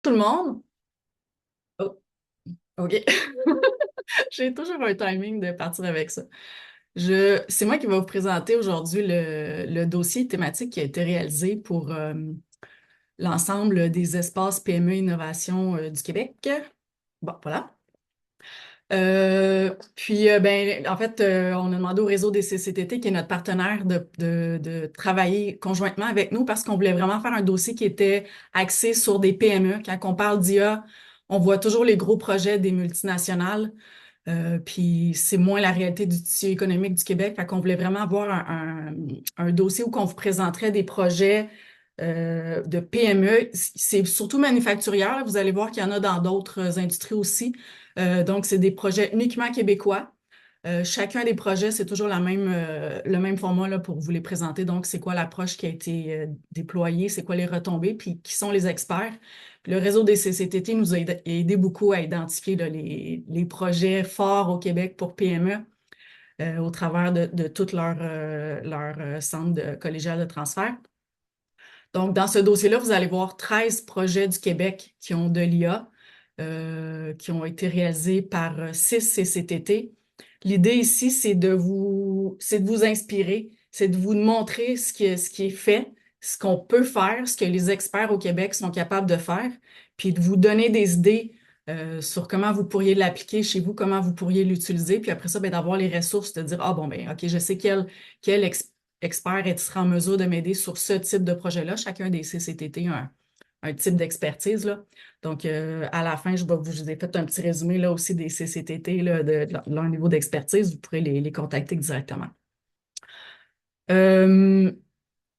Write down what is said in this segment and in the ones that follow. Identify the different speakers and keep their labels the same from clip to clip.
Speaker 1: Tout le monde? Oh, OK. J'ai toujours un timing de partir avec ça. C'est moi qui vais vous présenter aujourd'hui le dossier thématique qui a été réalisé pour l'ensemble des espaces PME Innovation du Québec. Bon, voilà. Ben, en fait, on a demandé au réseau des CCTT, qui est notre partenaire, de travailler conjointement avec nous parce qu'on voulait vraiment faire un dossier qui était axé sur des PME. Quand on parle d'IA, on voit toujours les gros projets des multinationales, puis c'est moins la réalité du tissu économique du Québec. Fait qu'on voulait vraiment avoir un dossier où on vous présenterait des projets de PME. C'est surtout manufacturière, là. Vous allez voir qu'il y en a dans d'autres industries aussi. Donc, c'est des projets uniquement québécois. Chacun des projets, c'est toujours le même format là, pour vous les présenter. Donc, c'est quoi l'approche qui a été déployée, c'est quoi les retombées, puis qui sont les experts. Puis le réseau des CCTT nous a aidé beaucoup à identifier là, les projets forts au Québec pour PME au travers de tout leur centre de collégial de transfert. Donc, dans ce dossier-là, vous allez voir 13 projets du Québec qui ont de l'IA, qui ont été réalisés par 6 CCTT. L'idée ici, c'est de vous inspirer, c'est de vous montrer ce qui est fait, ce qu'on peut faire, ce que les experts au Québec sont capables de faire, puis de vous donner des idées sur comment vous pourriez l'appliquer chez vous, comment vous pourriez l'utiliser, puis après ça, ben, d'avoir les ressources, de dire, ah bon, ben, OK, je sais quel expert sera en mesure de m'aider sur ce type de projet-là. Chacun des CCTT a un type d'expertise, là. Donc, à la fin, je vous ai fait un petit résumé là aussi des CCTT, là, de leur niveau d'expertise. Vous pourrez les contacter directement. Euh,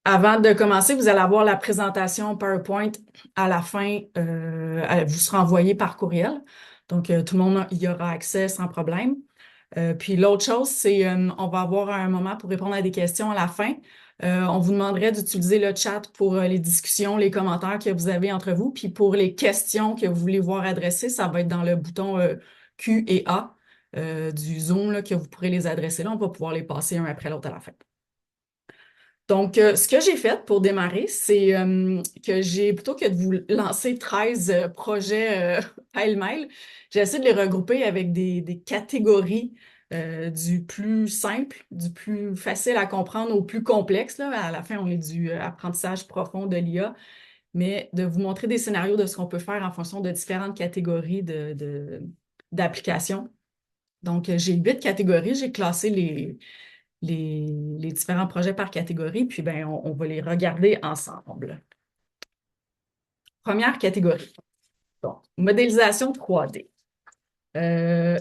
Speaker 1: Avant de commencer, vous allez avoir la présentation PowerPoint à la fin. Elle vous sera envoyée par courriel. Donc, tout le monde y aura accès sans problème. Puis l'autre chose, c'est on va avoir un moment pour répondre à des questions à la fin. On vous demanderait d'utiliser le chat pour les discussions, les commentaires que vous avez entre vous. Puis pour les questions que vous voulez voir adressées, ça va être dans le bouton Q et A du Zoom là, que vous pourrez les adresser là. On va pouvoir les passer un après l'autre à la fin. Donc, ce que j'ai fait pour démarrer, c'est que plutôt que de vous lancer 13 projets pêle-mêle, j'ai essayé de les regrouper avec des catégories du plus simple, du plus facile à comprendre au plus complexe, là. À la fin, on est du apprentissage profond de l'IA, mais de vous montrer des scénarios de ce qu'on peut faire en fonction de différentes catégories d'applications. Donc, j'ai 8 catégories. J'ai classé les différents projets par catégorie, puis ben, on va les regarder ensemble. Première catégorie. Bon, modélisation 3D. Euh,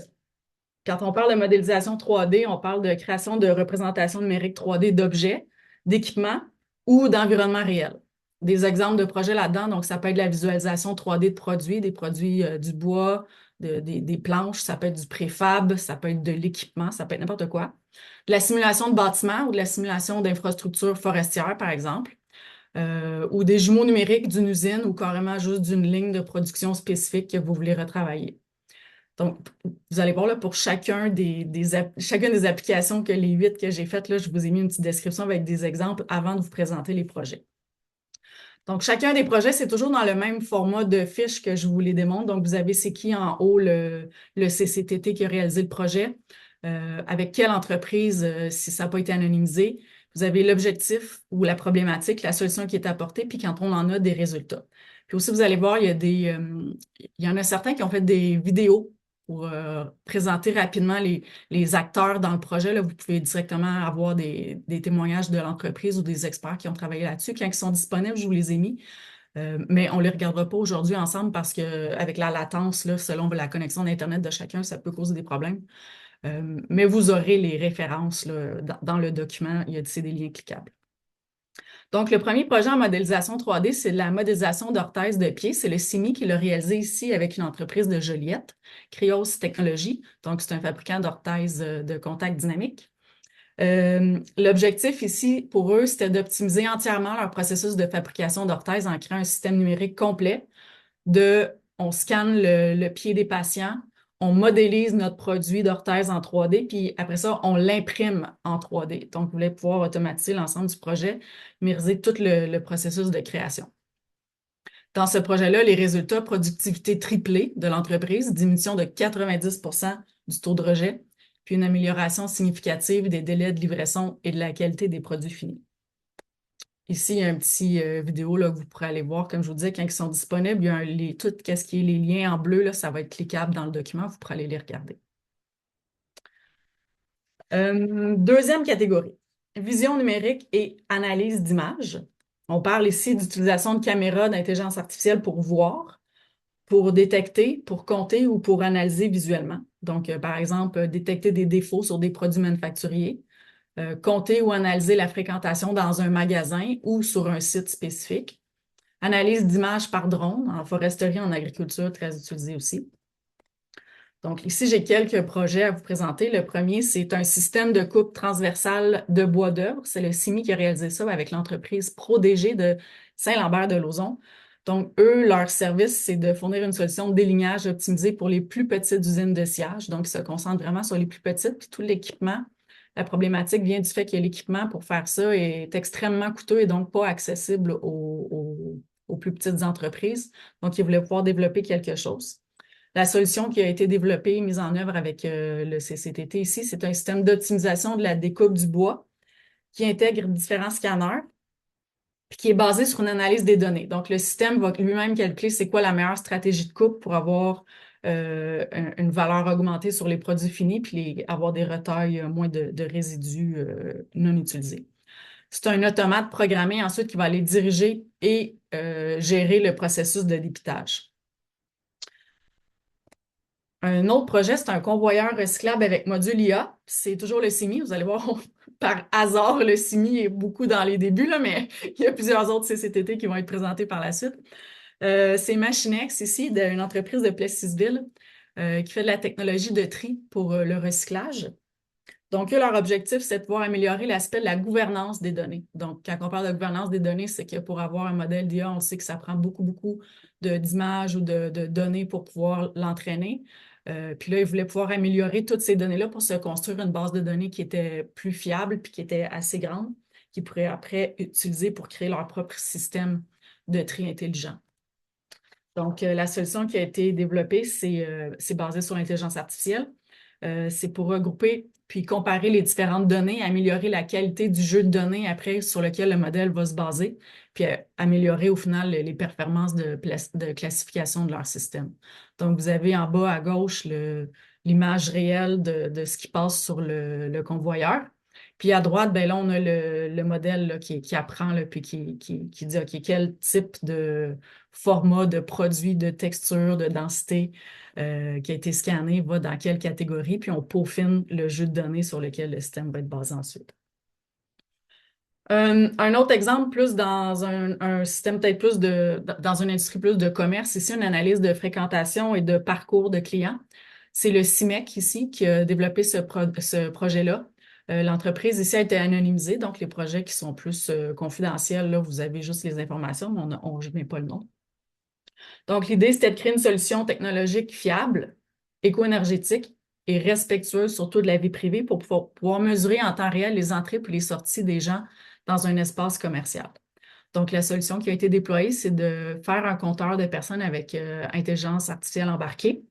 Speaker 1: Quand on parle de modélisation 3D, on parle de création de représentations numériques 3D d'objets, d'équipements ou d'environnements réels. Des exemples de projets là-dedans, donc ça peut être la visualisation 3D de produits, des produits du bois, des planches, ça peut être du préfab, ça peut être de l'équipement, ça peut être n'importe quoi. De la simulation de bâtiments ou de la simulation d'infrastructures forestières, par exemple, ou des jumeaux numériques d'une usine ou carrément juste d'une ligne de production spécifique que vous voulez retravailler. Donc, vous allez voir là, pour chacune des applications que les 8 que j'ai faites, là, je vous ai mis une petite description avec des exemples avant de vous présenter les projets. Donc, chacun des projets, c'est toujours dans le même format de fiche que je vous les démontre. Donc, vous avez c'est qui en haut le CCTT qui a réalisé le projet, avec quelle entreprise, si ça n'a pas été anonymisé. Vous avez l'objectif ou la problématique, la solution qui est apportée, puis quand on en a des résultats. Puis aussi, vous allez voir, il y en a certains qui ont fait des vidéos pour présenter rapidement les acteurs dans le projet. Là, vous pouvez directement avoir des témoignages de l'entreprise ou des experts qui ont travaillé là-dessus. Quand ils sont disponibles, je vous les ai mis. Mais on ne les regardera pas aujourd'hui ensemble parce qu'avec la latence, là, selon la connexion d'Internet de chacun, ça peut causer des problèmes. Mais vous aurez les références là, dans le document. C'est des liens cliquables. Donc, le premier projet en modélisation 3D, c'est de la modélisation d'orthèses de pied. C'est le CIMI qui l'a réalisé ici avec une entreprise de Joliette, Krios Technologies. Donc, c'est un fabricant d'orthèses de contact dynamique. L'objectif ici, pour eux, c'était d'optimiser entièrement leur processus de fabrication d'orthèses en créant un système numérique complet on scanne le pied des patients, on modélise notre produit d'orthèse en 3D, puis après ça, on l'imprime en 3D. Donc, vous voulez pouvoir automatiser l'ensemble du projet, minimiser tout le processus de création. Dans ce projet-là, les résultats, productivité triplée de l'entreprise, diminution de 90% du taux de rejet, puis une amélioration significative des délais de livraison et de la qualité des produits finis. Ici, il y a un petit vidéo là, que vous pourrez aller voir. Comme je vous disais, quand ils sont disponibles, il y a tout ce qui est les liens en bleu, là, ça va être cliquable dans le document. Vous pourrez aller les regarder. Deuxième catégorie, vision numérique et analyse d'images. On parle ici d'utilisation de caméras d'intelligence artificielle pour voir, pour détecter, pour compter ou pour analyser visuellement. Donc, par exemple, détecter des défauts sur des produits manufacturiers, compter ou analyser la fréquentation dans un magasin ou sur un site spécifique. Analyse d'images par drone, en foresterie, en agriculture, très utilisé aussi. Donc, ici, j'ai quelques projets à vous présenter. Le premier, c'est un système de coupe transversale de bois d'œuvre. C'est le CIMI qui a réalisé ça avec l'entreprise ProDG de Saint-Lambert-de-Lauzon. Donc, eux, leur service, c'est de fournir une solution de délignage optimisée pour les plus petites usines de sciage. Donc, ils se concentrent vraiment sur les plus petites, puis tout l'équipement. La problématique vient du fait que l'équipement pour faire ça est extrêmement coûteux et donc pas accessible aux plus petites entreprises. Donc, ils voulaient pouvoir développer quelque chose. La solution qui a été développée et mise en œuvre avec le CCTT ici, c'est un système d'optimisation de la découpe du bois qui intègre différents scanners puis qui est basé sur une analyse des données. Donc, le système va lui-même calculer c'est quoi la meilleure stratégie de coupe pour avoir une valeur augmentée sur les produits finis puis avoir des retailles, moins de résidus non utilisés. C'est un automate programmé ensuite qui va aller diriger et gérer le processus de dépitage. Un autre projet, c'est un convoyeur recyclable avec module IA. C'est toujours le CIMI. Vous allez voir, par hasard, le CIMI est beaucoup dans les débuts, là, mais il y a plusieurs autres CCTT qui vont être présentés par la suite. C'est Machinex ici, d'une entreprise de Plessisville, qui fait de la technologie de tri pour le recyclage. Donc, eux, leur objectif, c'est de pouvoir améliorer l'aspect de la gouvernance des données. Donc, quand on parle de gouvernance des données, c'est que pour avoir un modèle d'IA, on sait que ça prend beaucoup d'images ou de données pour pouvoir l'entraîner. Puis là, ils voulaient pouvoir améliorer toutes ces données-là pour se construire une base de données qui était plus fiable puis qui était assez grande, qu'ils pourraient après utiliser pour créer leur propre système de tri intelligent. Donc, la solution qui a été développée, c'est basé sur l'intelligence artificielle. C'est pour regrouper puis comparer les différentes données, améliorer la qualité du jeu de données après sur lequel le modèle va se baser, puis améliorer au final les performances de classification de leur système. Donc, vous avez en bas à gauche l'image réelle de ce qui passe sur le convoyeur. Puis à droite, ben là, on a le modèle là, qui apprend, là, puis qui dit, OK, quel type de format, de produit, de texture, de densité qui a été scanné va dans quelle catégorie, puis on peaufine le jeu de données sur lequel le système va être basé ensuite. Un autre exemple, plus dans un système peut-être plus dans une industrie plus de commerce, ici, une analyse de fréquentation et de parcours de clients. C'est le CIMEC ici qui a développé ce projet-là. L'entreprise ici a été anonymisée, donc les projets qui sont plus confidentiels, là, vous avez juste les informations, mais on ne met pas le nom. Donc, l'idée, c'était de créer une solution technologique fiable, éco-énergétique et respectueuse surtout de la vie privée pour pouvoir mesurer en temps réel les entrées et les sorties des gens dans un espace commercial. Donc, la solution qui a été déployée, c'est de faire un compteur de personnes avec intelligence artificielle embarquée,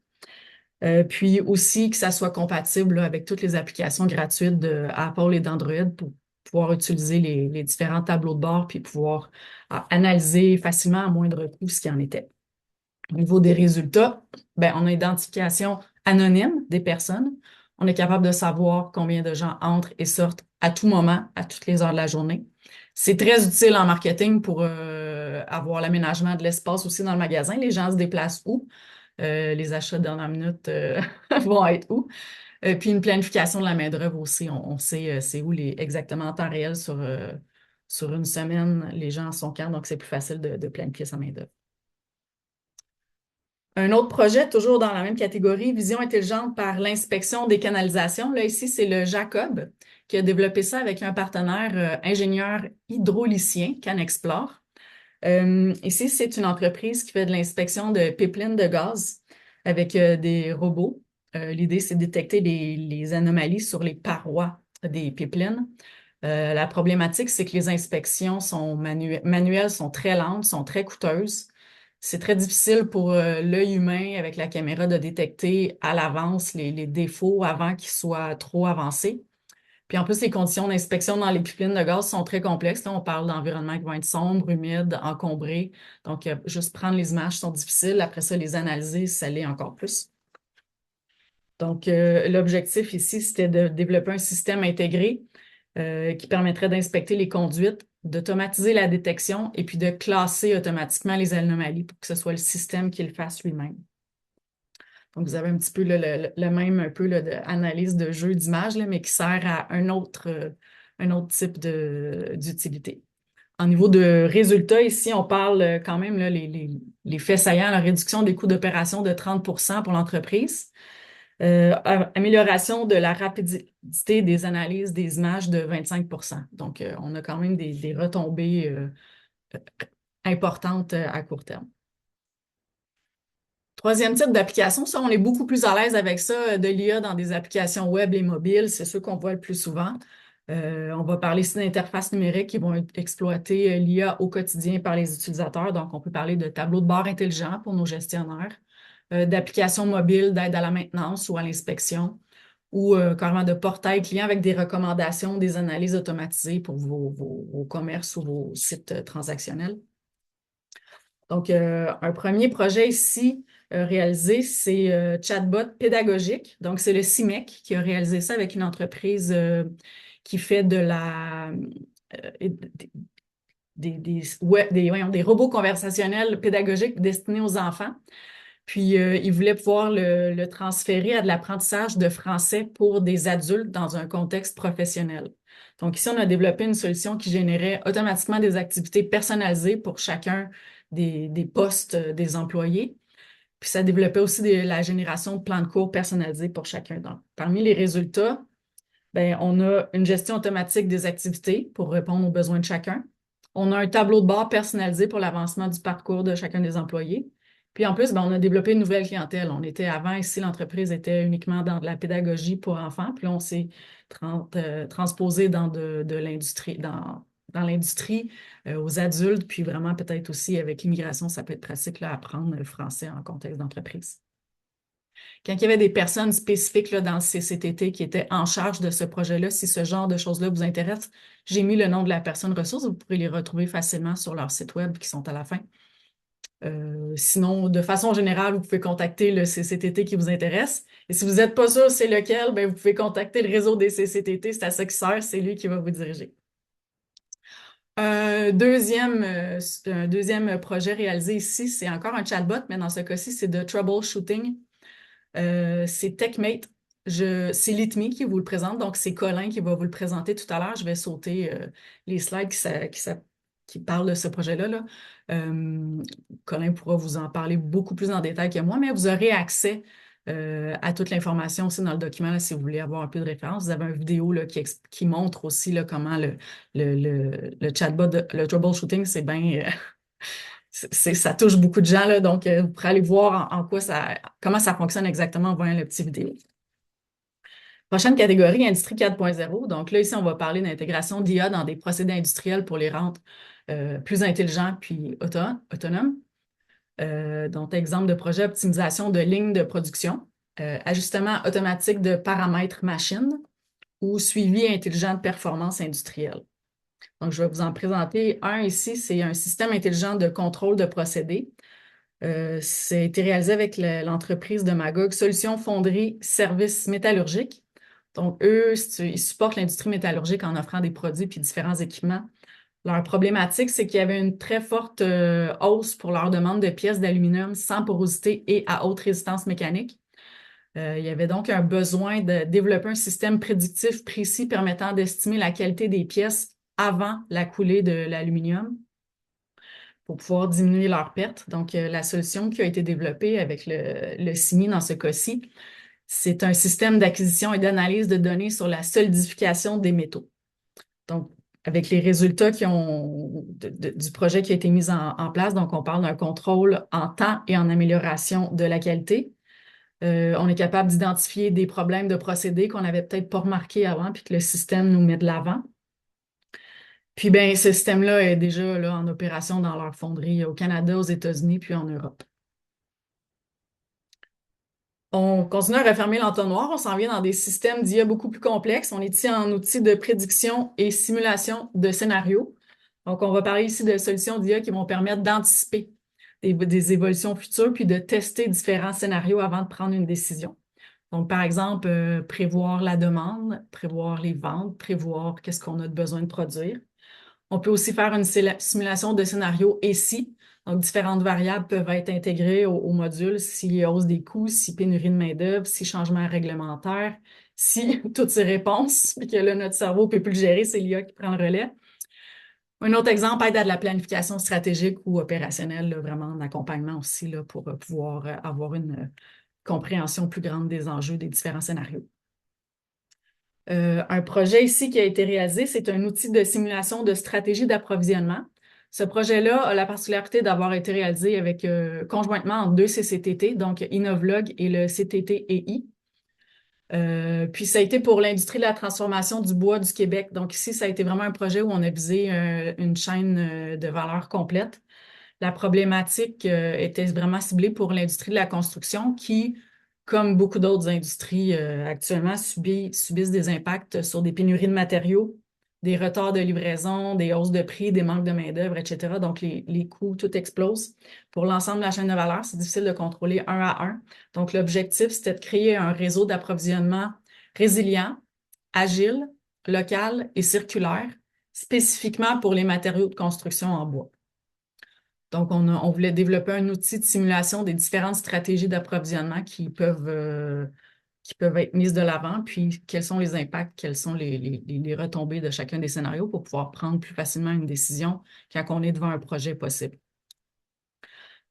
Speaker 1: puis aussi que ça soit compatible là, avec toutes les applications gratuites de Apple et d'Android pour pouvoir utiliser les différents tableaux de bord puis pouvoir analyser facilement à moindre coût ce qui en était. Au niveau des résultats, ben, on a identification anonyme des personnes. On est capable de savoir combien de gens entrent et sortent à tout moment, à toutes les heures de la journée. C'est très utile en marketing pour avoir l'aménagement de l'espace aussi dans le magasin. Les gens se déplacent où? Les achats de dernière minute vont être où? Puis une planification de la main-d'œuvre aussi. On sait c'est où exactement en temps réel sur une semaine, les gens sont quand, donc c'est plus facile de planifier sa main-d'œuvre. Un autre projet, toujours dans la même catégorie, vision intelligente par l'inspection des canalisations. Là, ici, c'est le Jacob qui a développé ça avec un partenaire ingénieur hydraulicien, Canexplore. Ici, c'est une entreprise qui fait de l'inspection de pipelines de gaz avec des robots. L'idée, c'est de détecter les anomalies sur les parois des pipelines. La problématique, c'est que les inspections sont manuelles, sont très lentes, sont très coûteuses. C'est très difficile pour l'œil humain avec la caméra de détecter à l'avance les défauts avant qu'ils soient trop avancés. Puis en plus, les conditions d'inspection dans les pipelines de gaz sont très complexes. Là, on parle d'environnements qui vont être sombres, humides, encombrés. Donc, juste prendre les images sont difficiles. Après ça, les analyser, ça l'est encore plus. Donc, l'objectif ici, c'était de développer un système intégré qui permettrait d'inspecter les conduites, d'automatiser la détection et puis de classer automatiquement les anomalies pour que ce soit le système qui le fasse lui-même. Donc, vous avez un petit peu le même un peu là, analyse de jeu d'image, mais qui sert à un autre type d'utilité. En niveau de résultats, ici, on parle quand même, là, les faits saillants, la réduction des coûts d'opération de 30 pour l'entreprise, amélioration de la rapidité des analyses des images de 25 Donc, on a quand même des retombées importantes à court terme. Troisième type d'application, ça, on est beaucoup plus à l'aise avec ça, de l'IA dans des applications web et mobiles. C'est ceux qu'on voit le plus souvent. On va parler ici d'interfaces numériques qui vont exploiter l'IA au quotidien par les utilisateurs. Donc, on peut parler de tableaux de bord intelligents pour nos gestionnaires, d'applications mobiles d'aide à la maintenance ou à l'inspection, ou carrément de portail client avec des recommandations, des analyses automatisées pour vos commerces ou vos sites transactionnels. Donc, un premier projet ici réalisé, c'est Chatbot pédagogique. Donc, c'est le CIMEC qui a réalisé ça avec une entreprise qui fait de la, des robots conversationnels pédagogiques destinés aux enfants. Puis, ils voulaient pouvoir le transférer à de l'apprentissage de français pour des adultes dans un contexte professionnel. Donc, ici, on a développé une solution qui générait automatiquement des activités personnalisées pour chacun des postes des employés. Puis, ça développait aussi la génération de plans de cours personnalisés pour chacun. Donc, parmi les résultats, ben, on a une gestion automatique des activités pour répondre aux besoins de chacun. On a un tableau de bord personnalisé pour l'avancement du parcours de chacun des employés. Puis en plus, ben, on a développé une nouvelle clientèle. On était avant, ici, l'entreprise était uniquement dans de la pédagogie pour enfants. Puis là, on s'est transposé dans de l'industrie, dans l'industrie, aux adultes, puis vraiment peut-être aussi avec l'immigration, ça peut être pratique là, apprendre le français en contexte d'entreprise. Quand il y avait des personnes spécifiques là, dans le CCTT qui étaient en charge de ce projet-là, si ce genre de choses-là vous intéresse, j'ai mis le nom de la personne ressource. Vous pourrez les retrouver facilement sur leur site web qui sont à la fin. Sinon, de façon générale, vous pouvez contacter le CCTT qui vous intéresse. Et si vous n'êtes pas sûr c'est lequel, ben, vous pouvez contacter le réseau des CCTT. C'est à ça qu'il sert, c'est lui qui va vous diriger. Un deuxième projet réalisé ici, c'est encore un chatbot, mais dans ce cas-ci, c'est de troubleshooting. C'est TechMate. C'est Litme qui vous le présente, donc c'est Colin qui va vous le présenter tout à l'heure. Je vais sauter les slides qui parlent de ce projet-là. Là. Colin pourra vous en parler beaucoup plus en détail que moi, mais vous aurez accès à toute l'information aussi dans le document là, si vous voulez avoir un peu de référence. Vous avez une vidéo là, qui montre aussi là, comment le chatbot, le troubleshooting, c'est bien. Ça touche beaucoup de gens, là, donc vous pourrez aller voir comment ça fonctionne exactement en voyant le petit vidéo. Prochaine catégorie, industrie 4.0. Donc là, ici, on va parler d'intégration d'IA dans des procédés industriels pour les rendre plus intelligents puis autonomes. Donc, exemple de projet, optimisation de lignes de production, ajustement automatique de paramètres machines ou suivi intelligent de performance industrielle. Donc, je vais vous en présenter un ici. C'est un système intelligent de contrôle de procédés. C'est été réalisé avec l'entreprise de Magog, Solutions Fonderie Services Métallurgiques. Donc, eux, ils supportent l'industrie métallurgique en offrant des produits puis différents équipements. Leur problématique, c'est qu'il y avait une très forte hausse pour leur demande de pièces d'aluminium sans porosité et à haute résistance mécanique. Il y avait donc un besoin de développer un système prédictif précis permettant d'estimer la qualité des pièces avant la coulée de l'aluminium pour pouvoir diminuer leurs pertes. Donc, la solution qui a été développée avec le CIMI dans ce cas-ci, c'est un système d'acquisition et d'analyse de données sur la solidification des métaux. Donc, avec les résultats du projet qui a été mis en place, donc on parle d'un contrôle en temps et en amélioration de la qualité. On est capable d'identifier des problèmes de procédés qu'on n'avait peut-être pas remarqués avant, puis que le système nous met de l'avant. Puis ben, ce système-là est déjà là, en opération dans leur fonderie au Canada, aux États-Unis, puis en Europe. On continue à refermer l'entonnoir, on s'en vient dans des systèmes d'IA beaucoup plus complexes. On est ici en outil de prédiction et simulation de scénarios. Donc, on va parler ici de solutions d'IA qui vont permettre d'anticiper des évolutions futures, puis de tester différents scénarios avant de prendre une décision. Donc, par exemple, prévoir la demande, prévoir les ventes, prévoir qu'est-ce qu'on a besoin de produire. On peut aussi faire une simulation de scénario et si. Donc, différentes variables peuvent être intégrées au module, si hausse des coûts, si pénurie de main-d'œuvre, si changement réglementaire, si toutes ces réponses, puis que là, notre cerveau ne peut plus le gérer, c'est l'IA qui prend le relais. Un autre exemple, aide à de la planification stratégique ou opérationnelle, là, vraiment en accompagnement aussi, là, pour pouvoir avoir une compréhension plus grande des enjeux des différents scénarios. Un projet ici qui a été réalisé, c'est un outil de simulation de stratégie d'approvisionnement. Ce projet-là a la particularité d'avoir été réalisé avec conjointement en deux CCTT, donc Innovlog et le CTT-EI. Puis ça a été pour l'industrie de la transformation du bois du Québec. Donc ici, ça a été vraiment un projet où on a visé une chaîne de valeur complète. La problématique était vraiment ciblée pour l'industrie de la construction qui, comme beaucoup d'autres industries actuellement, subissent des impacts sur des pénuries de matériaux, des retards de livraison, des hausses de prix, des manques de main-d'œuvre, etc. Donc, les coûts, tout explose. Pour l'ensemble de la chaîne de valeur, c'est difficile de contrôler un à un. Donc, l'objectif, c'était de créer un réseau d'approvisionnement résilient, agile, local et circulaire, spécifiquement pour les matériaux de construction en bois. Donc, on voulait développer un outil de simulation des différentes stratégies d'approvisionnement qui peuvent être mises de l'avant, puis quels sont les impacts, quelles sont les retombées de chacun des scénarios pour pouvoir prendre plus facilement une décision quand on est devant un projet possible.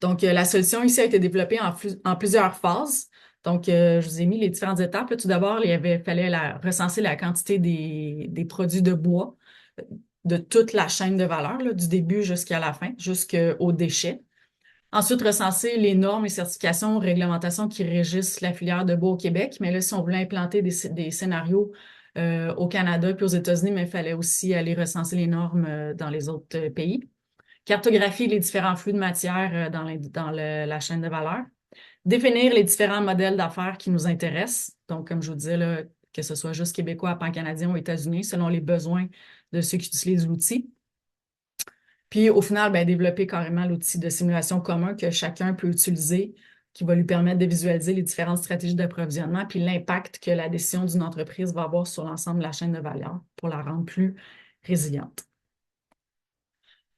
Speaker 1: Donc, la solution ici a été développée en plusieurs phases. Donc, je vous ai mis les différentes étapes. Là, tout d'abord, fallait recenser la quantité des produits de bois de toute la chaîne de valeur, là, du début jusqu'à la fin, jusqu'aux déchets. Ensuite, recenser les normes et certifications, réglementations qui régissent la filière de bois au Québec. Mais là, si on voulait implanter des scénarios au Canada puis aux États-Unis, mais il fallait aussi aller recenser les normes dans les autres pays. Cartographier les différents flux de matière dans la chaîne de valeur. Définir les différents modèles d'affaires qui nous intéressent. Donc, comme je vous disais, là, que ce soit juste québécois, pan-canadien ou États-Unis, selon les besoins de ceux qui utilisent l'outil. Puis au final, ben, développer carrément l'outil de simulation commun que chacun peut utiliser, qui va lui permettre de visualiser les différentes stratégies d'approvisionnement, puis l'impact que la décision d'une entreprise va avoir sur l'ensemble de la chaîne de valeur pour la rendre plus résiliente.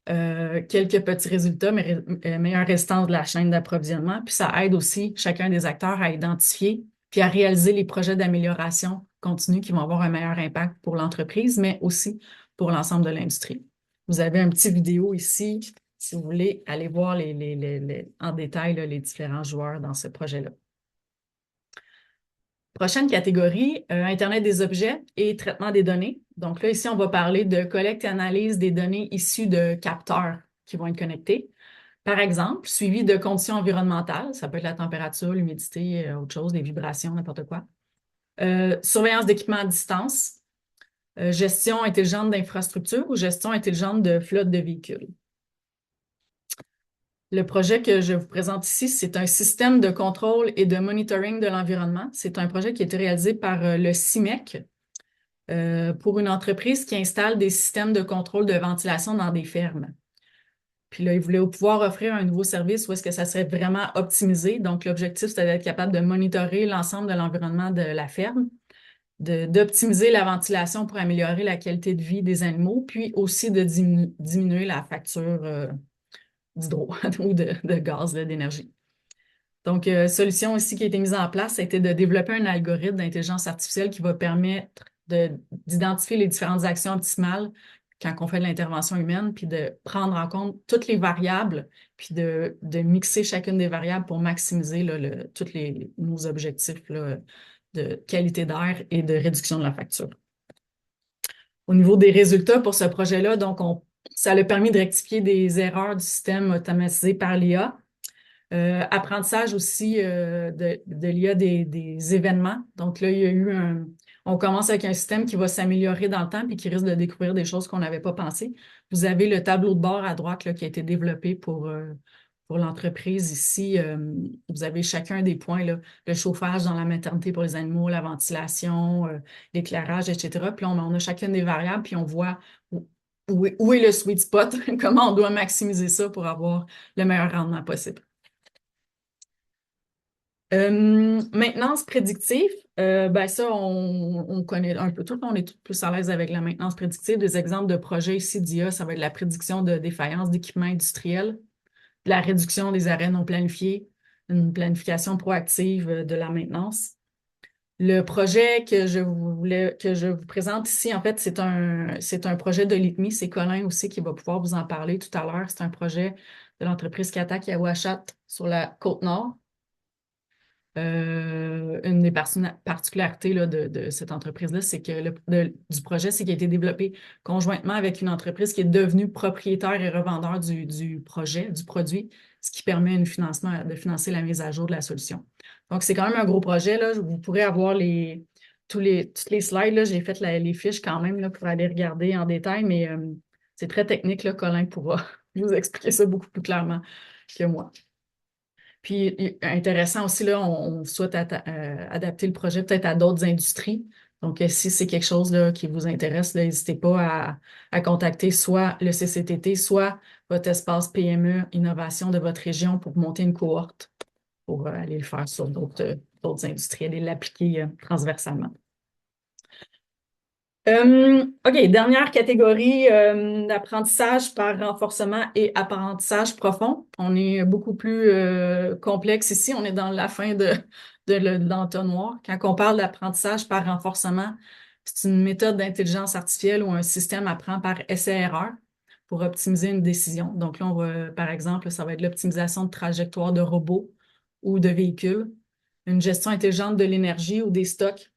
Speaker 1: Quelques petits résultats, meilleure résistance de la chaîne d'approvisionnement, puis ça aide aussi chacun des acteurs à identifier puis à réaliser les projets d'amélioration continue qui vont avoir un meilleur impact pour l'entreprise, mais aussi pour l'ensemble de l'industrie. Vous avez un petit vidéo ici, si vous voulez aller voir en détail là, les différents joueurs dans ce projet-là. Prochaine catégorie, Internet des objets et traitement des données. Donc là, ici, on va parler de collecte et analyse des données issues de capteurs qui vont être connectés. Par exemple, suivi de conditions environnementales, ça peut être la température, l'humidité, autre chose, des vibrations, n'importe quoi. Surveillance d'équipements à distance, gestion intelligente d'infrastructures ou gestion intelligente de flotte de véhicules. Le projet que je vous présente ici, c'est un système de contrôle et de monitoring de l'environnement. C'est un projet qui a été réalisé par le CIMEC pour une entreprise qui installe des systèmes de contrôle de ventilation dans des fermes. Puis là, ils voulaient pouvoir offrir un nouveau service où est-ce que ça serait vraiment optimisé. Donc, l'objectif, c'était d'être capable de monitorer l'ensemble de l'environnement de la ferme, d'optimiser la ventilation pour améliorer la qualité de vie des animaux, puis aussi de diminuer la facture d'hydro ou de gaz, d'énergie. Donc, solution aussi qui a été mise en place, ça a été de développer un algorithme d'intelligence artificielle qui va permettre d'identifier les différentes actions optimales quand on fait de l'intervention humaine, puis de prendre en compte toutes les variables, puis de mixer chacune des variables pour maximiser là, tous nos objectifs là, de qualité d'air et de réduction de la facture. Au niveau des résultats pour ce projet-là, donc ça a permis de rectifier des erreurs du système automatisé par l'IA. Apprentissage aussi de l'IA des événements. Donc là, il y a eu On commence avec un système qui va s'améliorer dans le temps et qui risque de découvrir des choses qu'on n'avait pas pensées. Vous avez le tableau de bord à droite là, qui a été développé pour l'entreprise ici. Vous avez chacun des points, là, le chauffage dans la maternité pour les animaux, la ventilation, l'éclairage, etc. Puis là, on a chacune des variables, puis on voit où est le sweet spot, comment on doit maximiser ça pour avoir le meilleur rendement possible. Maintenance prédictive, ben ça, on connaît un peu tout. On est tout plus à l'aise avec la maintenance prédictive. Des exemples de projets ici d'IA, ça va être la prédiction de défaillance d'équipements industriels, la réduction des arrêts non planifiés, une planification proactive de la maintenance. Le projet que je vous présente ici, en fait, c'est un projet de l'ITMI. C'est Colin aussi qui va pouvoir vous en parler tout à l'heure. C'est un projet de l'entreprise Katak à Ouachat sur la Côte-Nord. Une des particularités là, de cette entreprise-là, c'est que du projet, c'est qu'il a été développé conjointement avec une entreprise qui est devenue propriétaire et revendeur du projet, du produit, ce qui permet de financer la mise à jour de la solution. Donc, c'est quand même un gros projet. Là. Vous pourrez avoir toutes les slides. Là. J'ai fait les fiches quand même là, pour aller regarder en détail, mais c'est très technique. Là. Colin pourra vous expliquer ça beaucoup plus clairement que moi. Puis, intéressant aussi, là, on souhaite adapter le projet peut-être à d'autres industries. Donc, si c'est quelque chose là, qui vous intéresse, n'hésitez pas à contacter soit le CCTT, soit votre espace PME Innovation de votre région pour monter une cohorte pour aller le faire sur d'autres industries, aller l'appliquer transversalement. OK, dernière catégorie d'apprentissage par renforcement et apprentissage profond. On est beaucoup plus complexe ici. On est dans la fin de l'entonnoir. Quand on parle d'apprentissage par renforcement, c'est une méthode d'intelligence artificielle où un système apprend par essai-erreur pour optimiser une décision. Donc là, par exemple, ça va être l'optimisation de trajectoire de robots ou de véhicules, une gestion intelligente de l'énergie ou des stocks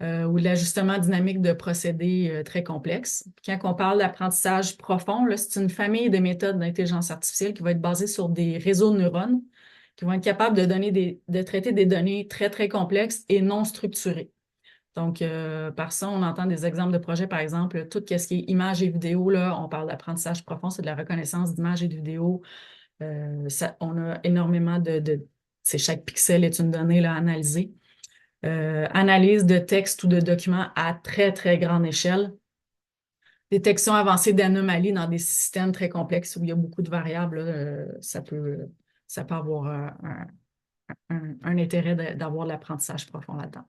Speaker 1: ou de l'ajustement dynamique de procédés très complexes. Quand on parle d'apprentissage profond, c'est une famille de méthodes d'intelligence artificielle qui va être basée sur des réseaux de neurones qui vont être capables de traiter des données très, très complexes et non structurées. Donc, par ça, on entend des exemples de projets, par exemple, tout ce qui est images et vidéos, là, on parle d'apprentissage profond, c'est de la reconnaissance d'images et de vidéos. On a énormément chaque pixel est une donnée là, analysée. Analyse de textes ou de documents à très, très grande échelle. Détection avancée d'anomalies dans des systèmes très complexes où il y a beaucoup de variables. Ça peut avoir un intérêt d'avoir de l'apprentissage profond là-dedans.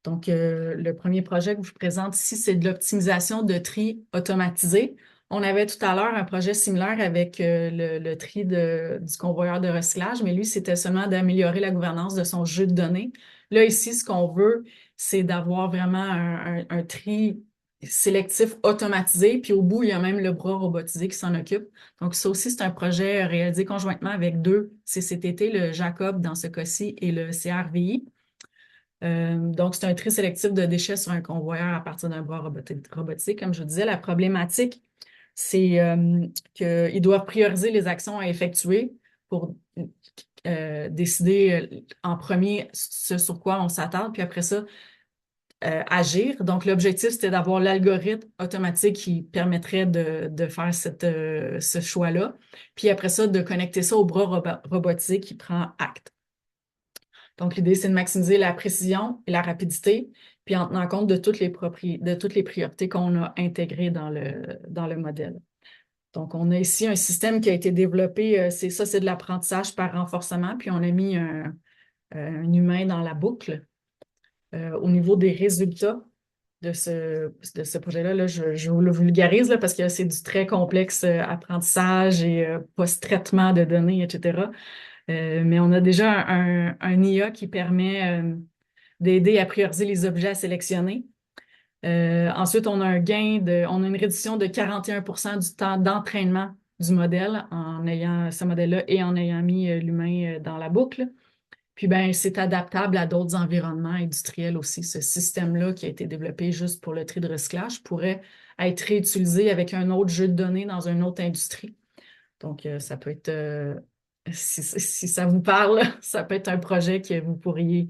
Speaker 1: Donc, le premier projet que je vous présente ici, c'est de l'optimisation de tri automatisé. On avait tout à l'heure un projet similaire avec le tri du convoyeur de recyclage, mais lui, c'était seulement d'améliorer la gouvernance de son jeu de données. Là, ici, ce qu'on veut, c'est d'avoir vraiment un tri sélectif automatisé, puis au bout, il y a même le bras robotisé qui s'en occupe. Donc, ça aussi, c'est un projet réalisé conjointement avec deux CCTT, le Jacob dans ce cas-ci et le CRVI. Donc, c'est un tri sélectif de déchets sur un convoyeur à partir d'un bras robotisé. Comme je vous disais, la problématique, c'est qu'ils doivent prioriser les actions à effectuer pour décider en premier ce sur quoi on s'attarde, puis après ça, agir. Donc, l'objectif, c'était d'avoir l'algorithme automatique qui permettrait de faire ce choix-là. Puis après ça, de connecter ça au bras robotisé qui prend acte. Donc, l'idée, c'est de maximiser la précision et la rapidité, puis en tenant compte de toutes les priorités qu'on a intégrées dans le modèle. Donc, on a ici un système qui a été développé, c'est de l'apprentissage par renforcement, puis on a mis un humain dans la boucle. Au niveau des résultats de ce projet-là, là, je vous le vulgarise là, parce que c'est du très complexe apprentissage et post-traitement de données, etc. Mais on a déjà un IA qui permet d'aider à prioriser les objets à sélectionner. Ensuite, on a on a une réduction de 41% du temps d'entraînement du modèle en ayant ce modèle-là et en ayant mis l'humain dans la boucle. Puis, ben, c'est adaptable à d'autres environnements industriels aussi. Ce système-là qui a été développé juste pour le tri de recyclage pourrait être réutilisé avec un autre jeu de données dans une autre industrie. Donc, ça peut être, si ça vous parle, ça peut être un projet que vous pourriez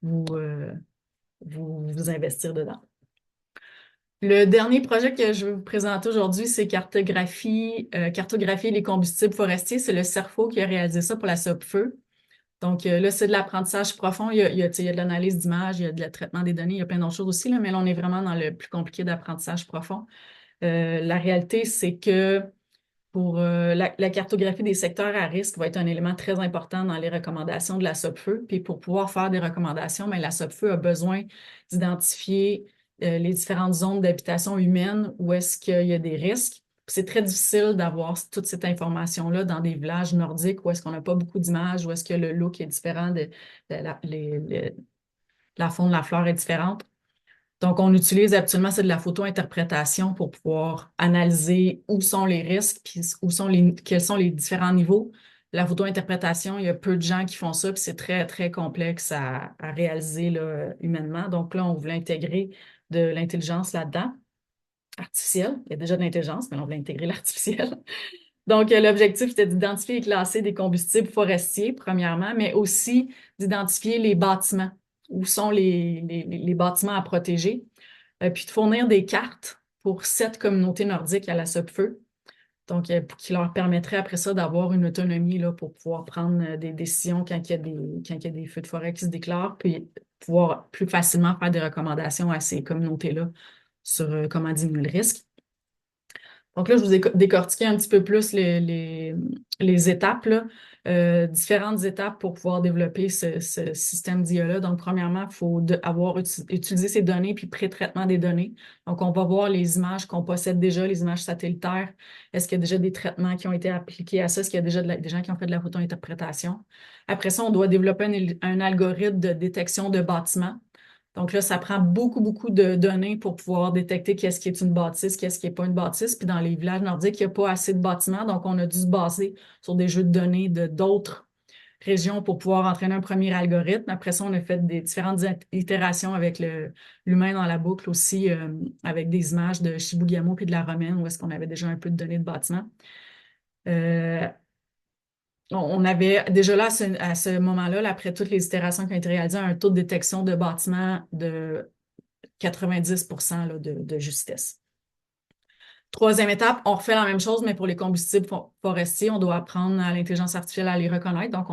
Speaker 1: vous vous investir dedans. Le dernier projet que je vais vous présenter aujourd'hui, c'est cartographier les combustibles forestiers. C'est le CERFO qui a réalisé ça pour la SOPFEU. Donc là, c'est de l'apprentissage profond. Il y a de l'analyse d'images, il y a de le traitement des données, il y a plein d'autres choses aussi, là, mais là, on est vraiment dans le plus compliqué d'apprentissage profond. La réalité, c'est que pour la cartographie des secteurs à risque va être un élément très important dans les recommandations de la SOPFEU. Puis pour pouvoir faire des recommandations, bien, la SOPFEU a besoin d'identifier les différentes zones d'habitation humaine où est-ce qu'il y a des risques. C'est très difficile d'avoir toute cette information-là dans des villages nordiques où est-ce qu'on n'a pas beaucoup d'images, où est-ce que le look est différent, la faune, la flore est différente. Donc, on utilise habituellement, c'est de la photo-interprétation pour pouvoir analyser où sont les risques, puis quels sont les différents niveaux. La photo-interprétation, il y a peu de gens qui font ça, puis c'est très, très complexe à réaliser là, humainement. Donc là, on voulait intégrer de l'intelligence là-dedans, artificielle. Il y a déjà de l'intelligence, mais on voulait intégrer l'artificielle. Donc, l'objectif, c'était d'identifier et classer des combustibles forestiers, premièrement, mais aussi d'identifier les bâtiments, où sont les bâtiments à protéger, puis de fournir des cartes pour 7 communautés nordiques à la SOPFEU, donc qui leur permettrait après ça d'avoir une autonomie là, pour pouvoir prendre des décisions quand il y a des feux de forêt qui se déclarent, puis pouvoir plus facilement faire des recommandations à ces communautés-là sur comment diminuer le risque. Donc là, je vous ai décortiqué un petit peu plus les étapes, là, différentes étapes pour pouvoir développer ce système d'IA-là. Donc, premièrement, il faut utiliser ces données puis pré-traitement des données. Donc, on va voir les images qu'on possède déjà, les images satellitaires. Est-ce qu'il y a déjà des traitements qui ont été appliqués à ça? Est-ce qu'il y a déjà des gens qui ont fait de la photo-interprétation? Après ça, on doit développer un algorithme de détection de bâtiments. Donc là, ça prend beaucoup, beaucoup de données pour pouvoir détecter qu'est-ce qui est une bâtisse, qu'est-ce qui n'est pas une bâtisse. Puis dans les villages nordiques, il n'y a pas assez de bâtiments, donc on a dû se baser sur des jeux de données de d'autres régions pour pouvoir entraîner un premier algorithme. Après ça, on a fait des différentes itérations avec l'humain dans la boucle aussi, avec des images de Chibougamau puis de la Romaine, où est-ce qu'on avait déjà un peu de données de bâtiments. Euh, on avait déjà là, à ce moment-là, là, après toutes les itérations qui ont été réalisées, un taux de détection de bâtiments de 90 là, de justesse. Troisième étape, on refait la même chose, mais pour les combustibles forestiers, on doit apprendre à l'intelligence artificielle à les reconnaître. Donc,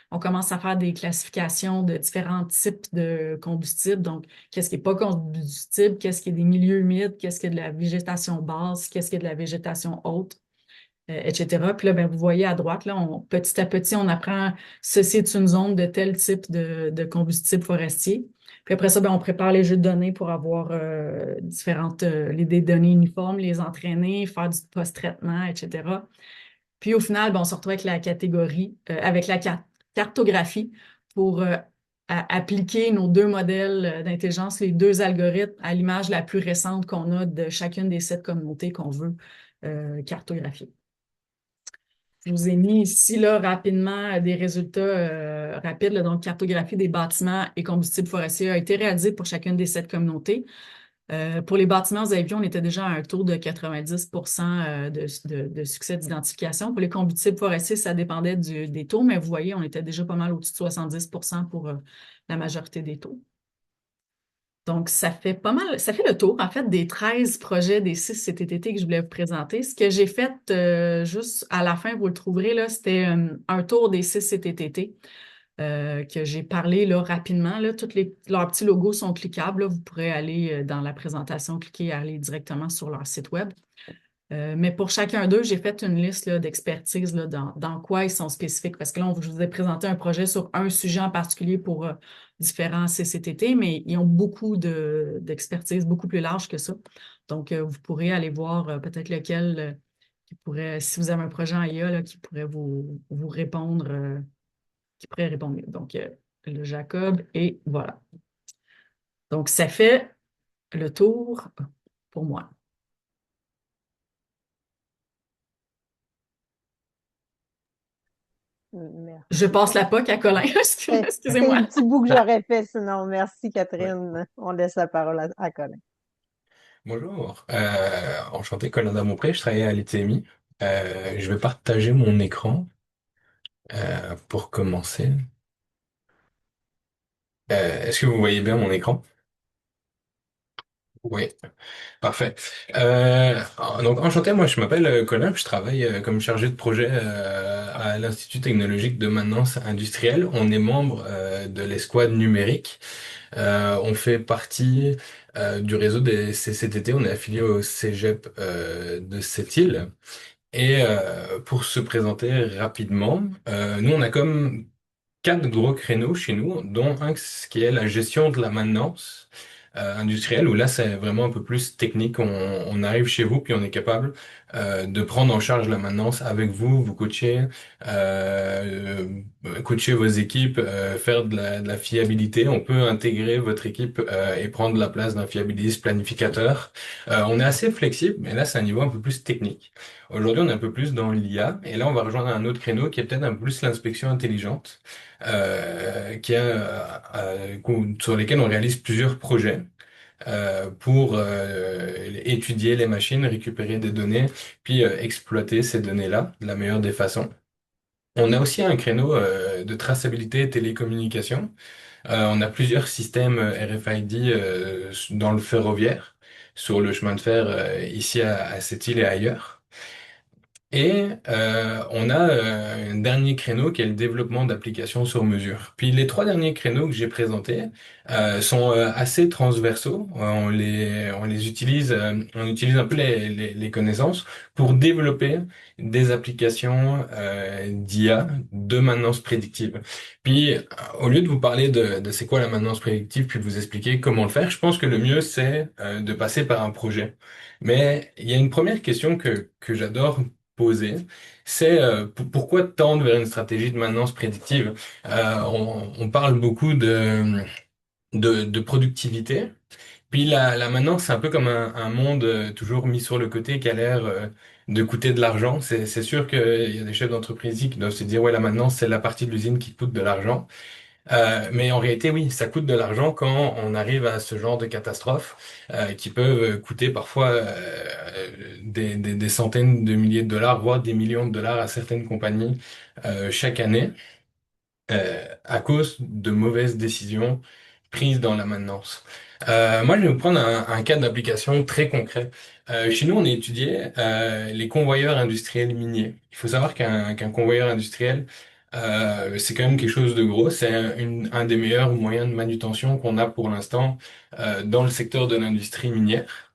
Speaker 1: on commence à faire des classifications de différents types de combustibles. Donc, qu'est-ce qui n'est pas combustible, qu'est-ce qui est des milieux humides, qu'est-ce qui est de la végétation basse, qu'est-ce qui est de la végétation haute, etc. Puis là, ben, vous voyez à droite, là, petit à petit, on apprend ceci est une zone de tel type de combustible forestier. Puis après ça, ben, on prépare les jeux de données pour avoir des données uniformes, les entraîner, faire du post-traitement, etc. Puis au final, ben, on se retrouve avec la catégorie, avec la cartographie pour appliquer nos 2 modèles d'intelligence, les 2 algorithmes à l'image la plus récente qu'on a de chacune des 7 communautés qu'on veut cartographier. Je vous ai mis ici là, rapidement des résultats rapides. Là, donc, cartographie des bâtiments et combustibles forestiers a été réalisée pour chacune des 7 communautés. Pour les bâtiments, vous avez vu, on était déjà à un taux de 90 de succès d'identification. Pour les combustibles forestiers, ça dépendait des taux, mais vous voyez, on était déjà pas mal au-dessus de 70 pour la majorité des taux. Donc, ça fait pas mal, ça fait le tour, en fait, des 13 projets des 6 CTTT que je voulais vous présenter. Ce que j'ai fait juste à la fin, vous le trouverez, là, c'était un tour des 6 CTTT que j'ai parlé là, rapidement. Là, leurs petits logos sont cliquables. Là. Vous pourrez aller dans la présentation, cliquer et aller directement sur leur site web. Mais pour chacun d'eux, j'ai fait une liste d'expertise dans quoi ils sont spécifiques. Parce que là, je vous ai présenté un projet sur un sujet en particulier pour différents CCTT, mais ils ont beaucoup d'expertise, beaucoup plus large que ça. Donc, vous pourrez aller voir peut-être lequel qui pourrait, si vous avez un projet en IA, là, qui pourrait vous répondre, qui pourrait répondre mieux. Donc, le Jacob, et voilà. Donc, ça fait le tour pour moi. Je passe
Speaker 2: Merci.
Speaker 1: la POC à Colin.
Speaker 2: C'est
Speaker 1: Excusez-moi.
Speaker 2: le petit bout que j'aurais fait sinon. Merci, Catherine. On laisse la parole à Colin.
Speaker 3: Bonjour, enchanté Colin Damopré, je travaille à l'ITMI. Je vais partager mon écran pour commencer. Est-ce que vous voyez bien mon écran? Oui, parfait. Donc enchanté, moi je m'appelle Colin, puis je travaille comme chargé de projet à l'Institut technologique de maintenance industrielle. On est membre de l'escouade numérique. On fait partie du réseau des CCTT. On est affilié au Cégep de Sept-Îles. Et pour se présenter rapidement, nous on a comme quatre gros créneaux chez nous, dont un qui est la gestion de la maintenance industrielle, où là c'est vraiment un peu plus technique. On arrive chez vous, puis on est capable de prendre en charge la maintenance avec vous, vous coacher, coacher vos équipes, faire de la fiabilité. On peut intégrer votre équipe et prendre la place d'un fiabiliste planificateur. On est assez flexible, mais là c'est un niveau un peu plus technique. Aujourd'hui, on est un peu plus dans l'IA, et là on va rejoindre un autre créneau qui est peut-être un peu plus l'inspection intelligente sur lesquels on réalise plusieurs projets pour étudier les machines, récupérer des données, puis exploiter ces données-là de la meilleure des façons. On a aussi un créneau de traçabilité et télécommunication. On a plusieurs systèmes RFID dans le ferroviaire, sur le chemin de fer ici à cette île et ailleurs. Et on a un dernier créneau qui est le développement d'applications sur mesure. Puis les trois derniers créneaux que j'ai présentés sont assez transversaux. On les utilise, on utilise un peu les connaissances pour développer des applications d'IA de maintenance prédictive. Puis au lieu de vous parler de c'est quoi la maintenance prédictive, puis de vous expliquer comment le faire, je pense que le mieux c'est de passer par un projet. Mais il y a une première question que j'adore poser, c'est pourquoi tendre vers une stratégie de maintenance prédictive? On parle beaucoup de productivité, puis la maintenance, c'est un peu comme un monde toujours mis sur le côté qui a l'air de coûter de l'argent. C'est sûr qu'il y a des chefs d'entreprise ici qui doivent se dire, ouais, la maintenance, c'est la partie de l'usine qui coûte de l'argent. Mais en réalité, oui, ça coûte de l'argent quand on arrive à ce genre de catastrophes qui peuvent coûter parfois des centaines de milliers de dollars, voire des millions de dollars à certaines compagnies chaque année à cause de mauvaises décisions prises dans la maintenance. Moi, je vais vous prendre un cas d'application très concret. Chez nous, on a étudié les convoyeurs industriels miniers. Il faut savoir qu'un convoyeur industriel, c'est quand même quelque chose de gros. C'est un des meilleurs moyens de manutention qu'on a pour l'instant dans le secteur de l'industrie minière.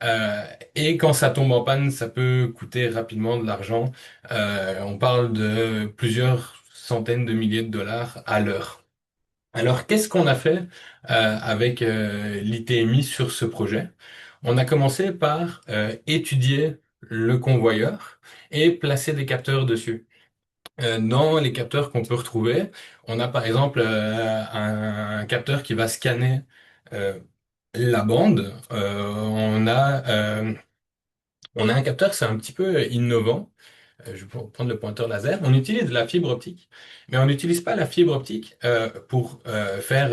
Speaker 3: Euh, et quand ça tombe en panne, ça peut coûter rapidement de l'argent. On parle de plusieurs centaines de milliers de dollars à l'heure. Alors, qu'est-ce qu'on a fait avec l'ITMI sur ce projet? On a commencé par étudier le convoyeur et placer des capteurs dessus. Dans les capteurs qu'on peut retrouver, on a par exemple un capteur qui va scanner euh, la bande. On a un capteur, c'est un petit peu innovant. Je vais prendre le pointeur laser. On utilise de la fibre optique, mais on n'utilise pas la fibre optique pour faire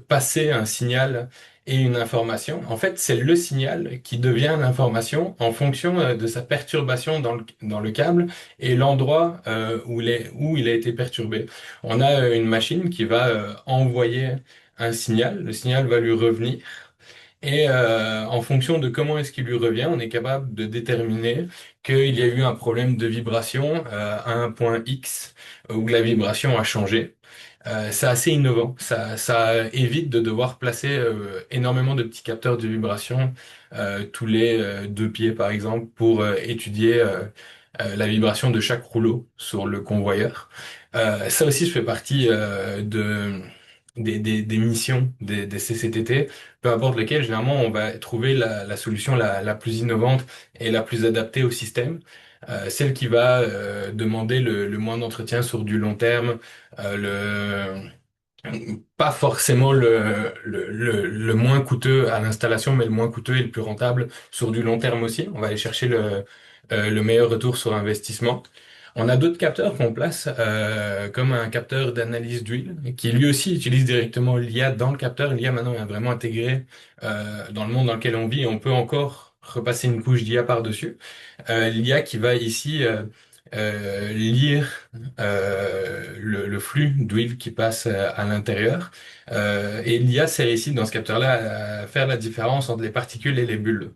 Speaker 3: passer un signal et une information. En fait, c'est le signal qui devient l'information en fonction de sa perturbation dans le câble et l'endroit où il a été perturbé. On a une machine qui va envoyer un signal. Le signal va lui revenir. Et en fonction de comment est-ce qu'il lui revient, on est capable de déterminer qu'il y a eu un problème de vibration à un point X où la vibration a changé. C'est assez innovant. Ça évite de devoir placer énormément de petits capteurs de vibration tous les deux pieds, par exemple, pour étudier la vibration de chaque rouleau sur le convoyeur. Ça aussi, je fais partie des missions des CCTT, peu importe lequel, généralement, on va trouver la solution la plus innovante et la plus adaptée au système. Celle qui va demander le moins d'entretien sur du long terme, pas forcément le moins coûteux à l'installation, mais le moins coûteux et le plus rentable sur du long terme aussi. On va aller chercher le meilleur retour sur investissement. On a d'autres capteurs qu'on place, comme un capteur d'analyse d'huile, qui lui aussi utilise directement l'IA dans le capteur. L'IA maintenant est vraiment intégrée dans le monde dans lequel on vit et on peut encore repasser une couche d'IA par-dessus. L'IA qui va ici lire le flux d'huile qui passe à l'intérieur. Et l'IA sert ici, dans ce capteur-là, à faire la différence entre les particules et les bulles.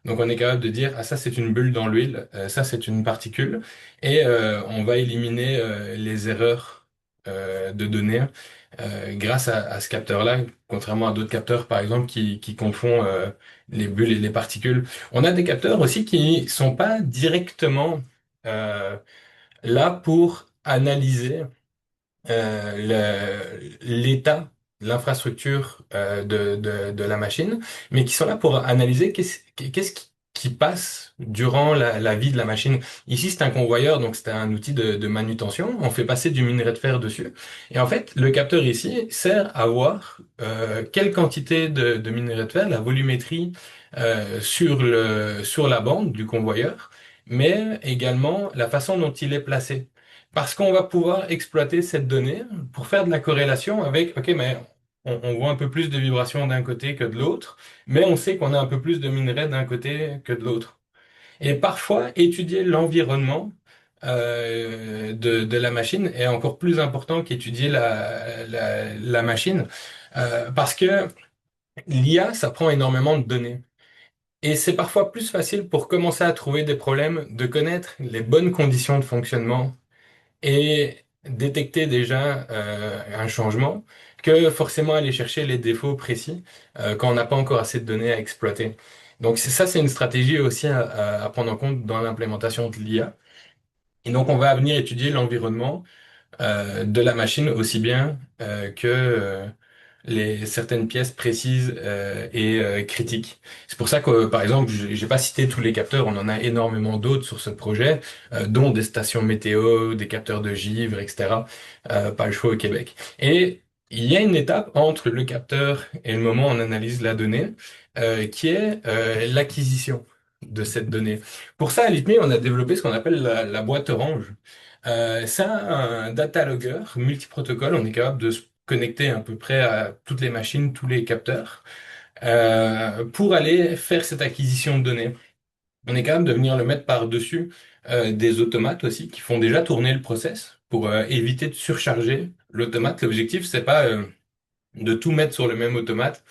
Speaker 3: Donc on est capable de dire, ah ça c'est une bulle dans l'huile, ça c'est une particule, et on va éliminer les erreurs de données grâce à ce capteur-là, contrairement à d'autres capteurs par exemple qui confondent les bulles et les particules. On a des capteurs aussi qui sont pas directement euh, là pour analyser l'état, l'infrastructure de la machine, mais qui sont là pour analyser qu'est-ce qui passe durant la vie de la machine. Ici, c'est un convoyeur, donc c'est un outil de manutention. On fait passer du minerai de fer dessus. Et en fait, le capteur ici sert à voir quelle quantité de minerai de fer, la volumétrie sur la bande du convoyeur, mais également la façon dont il est placé. Parce qu'on va pouvoir exploiter cette donnée pour faire de la corrélation avec, OK, mais on voit un peu plus de vibrations d'un côté que de l'autre, mais on sait qu'on a un peu plus de minerais d'un côté que de l'autre. Et parfois, étudier l'environnement de la machine est encore plus important qu'étudier la machine, parce que l'IA, ça prend énormément de données. Et c'est parfois plus facile pour commencer à trouver des problèmes de connaître les bonnes conditions de fonctionnement et détecter déjà un changement que forcément aller chercher les défauts précis quand on n'a pas encore assez de données à exploiter. Donc c'est une stratégie aussi à prendre en compte dans l'implémentation de l'IA. Et donc on va venir étudier l'environnement de la machine aussi bien que certaines pièces précises et critiques. C'est pour ça que, par exemple, j'ai pas cité tous les capteurs, on en a énormément d'autres sur ce projet, dont des stations météo, des capteurs de givre, etc. Pas le choix au Québec. Et il y a une étape entre le capteur et le moment où on analyse la donnée, qui est l'acquisition de cette donnée. Pour ça, à Litme, on a développé ce qu'on appelle la boîte orange. C'est un data logger multiprotocole. On est capable de se connecter à peu près à toutes les machines, tous les capteurs, pour aller faire cette acquisition de données. On est capable de venir le mettre par-dessus des automates aussi qui font déjà tourner le process pour éviter de surcharger l'automate. L'objectif, c'est pas de tout mettre sur le même automate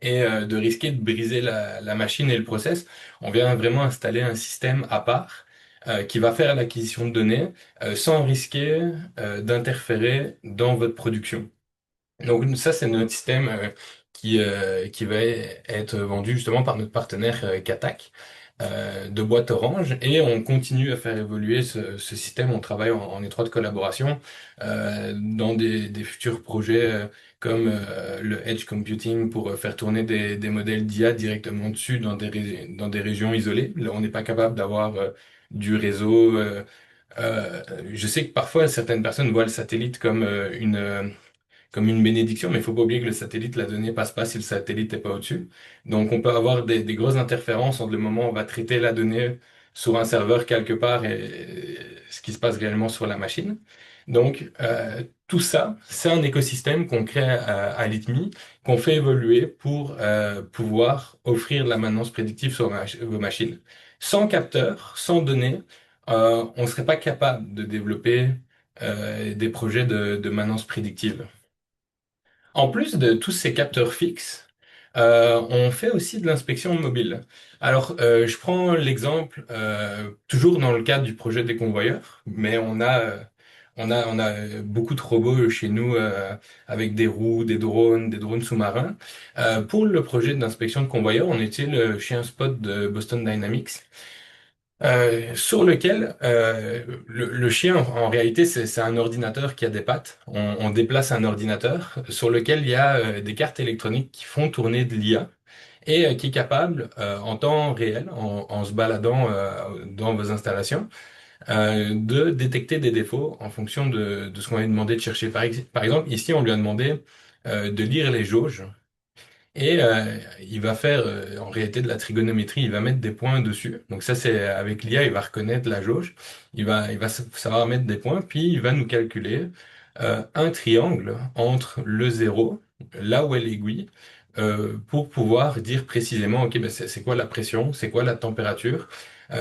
Speaker 3: et de risquer de briser la machine et le process. On vient vraiment installer un système à part qui va faire l'acquisition de données sans risquer d'interférer dans votre production. Donc ça, c'est notre système qui va être vendu justement par notre partenaire Katac de boîte orange et on continue à faire évoluer ce système. On travaille en étroite collaboration dans des futurs projets comme le edge computing pour faire tourner des modèles d'IA directement dessus dans des régions isolées. Là, on n'est pas capable d'avoir du réseau. Je sais que parfois certaines personnes voient le satellite comme une bénédiction, mais il faut pas oublier que le satellite, la donnée passe pas si le satellite n'est pas au-dessus. Donc, on peut avoir des grosses interférences entre le moment où on va traiter la donnée sur un serveur quelque part et ce qui se passe réellement sur la machine. Donc, tout ça, c'est un écosystème qu'on crée à Litmi, qu'on fait évoluer pour pouvoir offrir de la maintenance prédictive sur vos machines. Sans capteur, sans données, on ne serait pas capable de développer des projets de maintenance prédictive. En plus de tous ces capteurs fixes, on fait aussi de l'inspection mobile. Alors, je prends l'exemple, toujours dans le cadre du projet des convoyeurs, mais on a beaucoup de robots chez nous avec des roues, des drones sous-marins. Pour le projet d'inspection de convoyeurs, on utilise le chien Spot de Boston Dynamics sur lequel le chien, en réalité, c'est un ordinateur qui a des pattes. On déplace un ordinateur sur lequel il y a des cartes électroniques qui font tourner de l'IA et qui est capable, en temps réel, en se baladant dans vos installations, de détecter des défauts en fonction de ce qu'on lui a demandé de chercher. Par exemple, ici, on lui a demandé de lire les jauges et il va faire en réalité de la trigonométrie, il va mettre des points dessus. Donc ça c'est avec l'IA, il va reconnaître la jauge, il va savoir mettre des points, puis il va nous calculer un triangle entre le zéro, là où est l'aiguille, pour pouvoir dire précisément, ok, ben c'est quoi la pression, c'est quoi la température,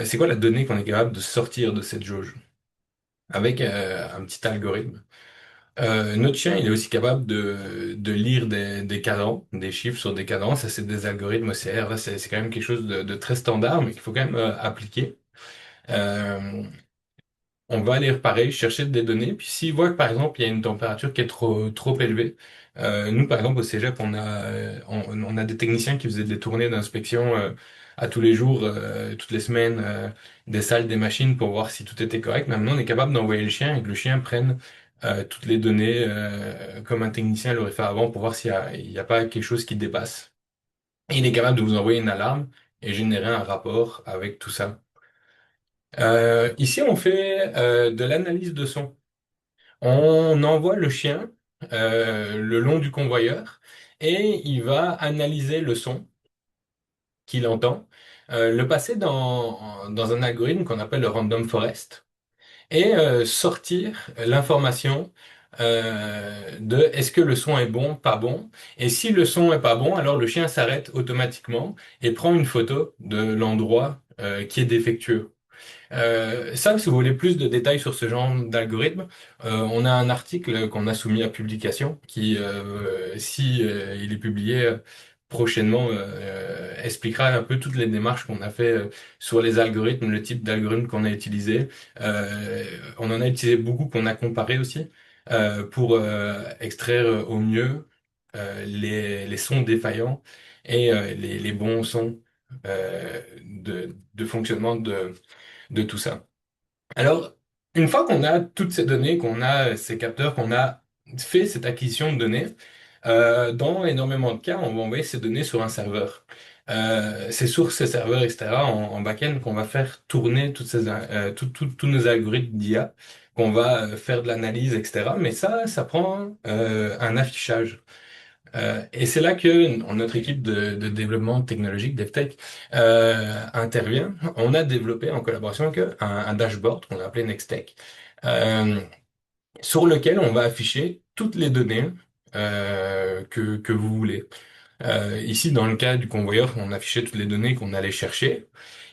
Speaker 3: c'est quoi la donnée qu'on est capable de sortir de cette jauge. avec un petit algorithme. Notre chien, il est aussi capable de lire des cadences, des chiffres sur des cadences. Ça, c'est des algorithmes OCR. Là, c'est quand même quelque chose de très standard, mais qu'il faut quand même appliquer. Euh, on va aller pareil chercher des données. Puis s'il voit que par exemple il y a une température qui est trop élevée, nous par exemple au Cégep on a des techniciens qui faisaient des tournées d'inspection à tous les jours, toutes les semaines, des salles, des machines pour voir si tout était correct. Maintenant on est capable d'envoyer le chien et que le chien prenne toutes les données comme un technicien l'aurait fait avant pour voir il y a pas quelque chose qui dépasse. Et il est capable de vous envoyer une alarme et générer un rapport avec tout ça. Ici, on fait de l'analyse de son. On envoie le chien le long du convoyeur et il va analyser le son qu'il entend, le passer dans un algorithme qu'on appelle le random forest et sortir l'information de est-ce que le son est bon, pas bon. Et si le son est pas bon, alors le chien s'arrête automatiquement et prend une photo de l'endroit qui est défectueux. Ça, si vous voulez plus de détails sur ce genre d'algorithme, on a un article qu'on a soumis à publication qui, si il est publié prochainement, expliquera un peu toutes les démarches qu'on a fait sur les algorithmes, le type d'algorithme qu'on a utilisé. On en a utilisé beaucoup qu'on a comparé aussi pour extraire au mieux les sons défaillants et les bons sons de fonctionnement de tout ça. Alors, une fois qu'on a toutes ces données, qu'on a ces capteurs, qu'on a fait cette acquisition de données, dans énormément de cas, on va envoyer ces données sur un serveur. C'est sur ces serveurs, etc., en back-end, qu'on va faire tourner tous nos algorithmes d'IA, qu'on va faire de l'analyse, etc. Mais ça prend un affichage. Et c'est là que notre équipe de développement technologique, DevTech, intervient. On a développé en collaboration avec eux un dashboard qu'on a appelé Nextech, euh, sur lequel on va afficher toutes les données que vous voulez. Ici, dans le cas du convoyeur, on affichait toutes les données qu'on allait chercher.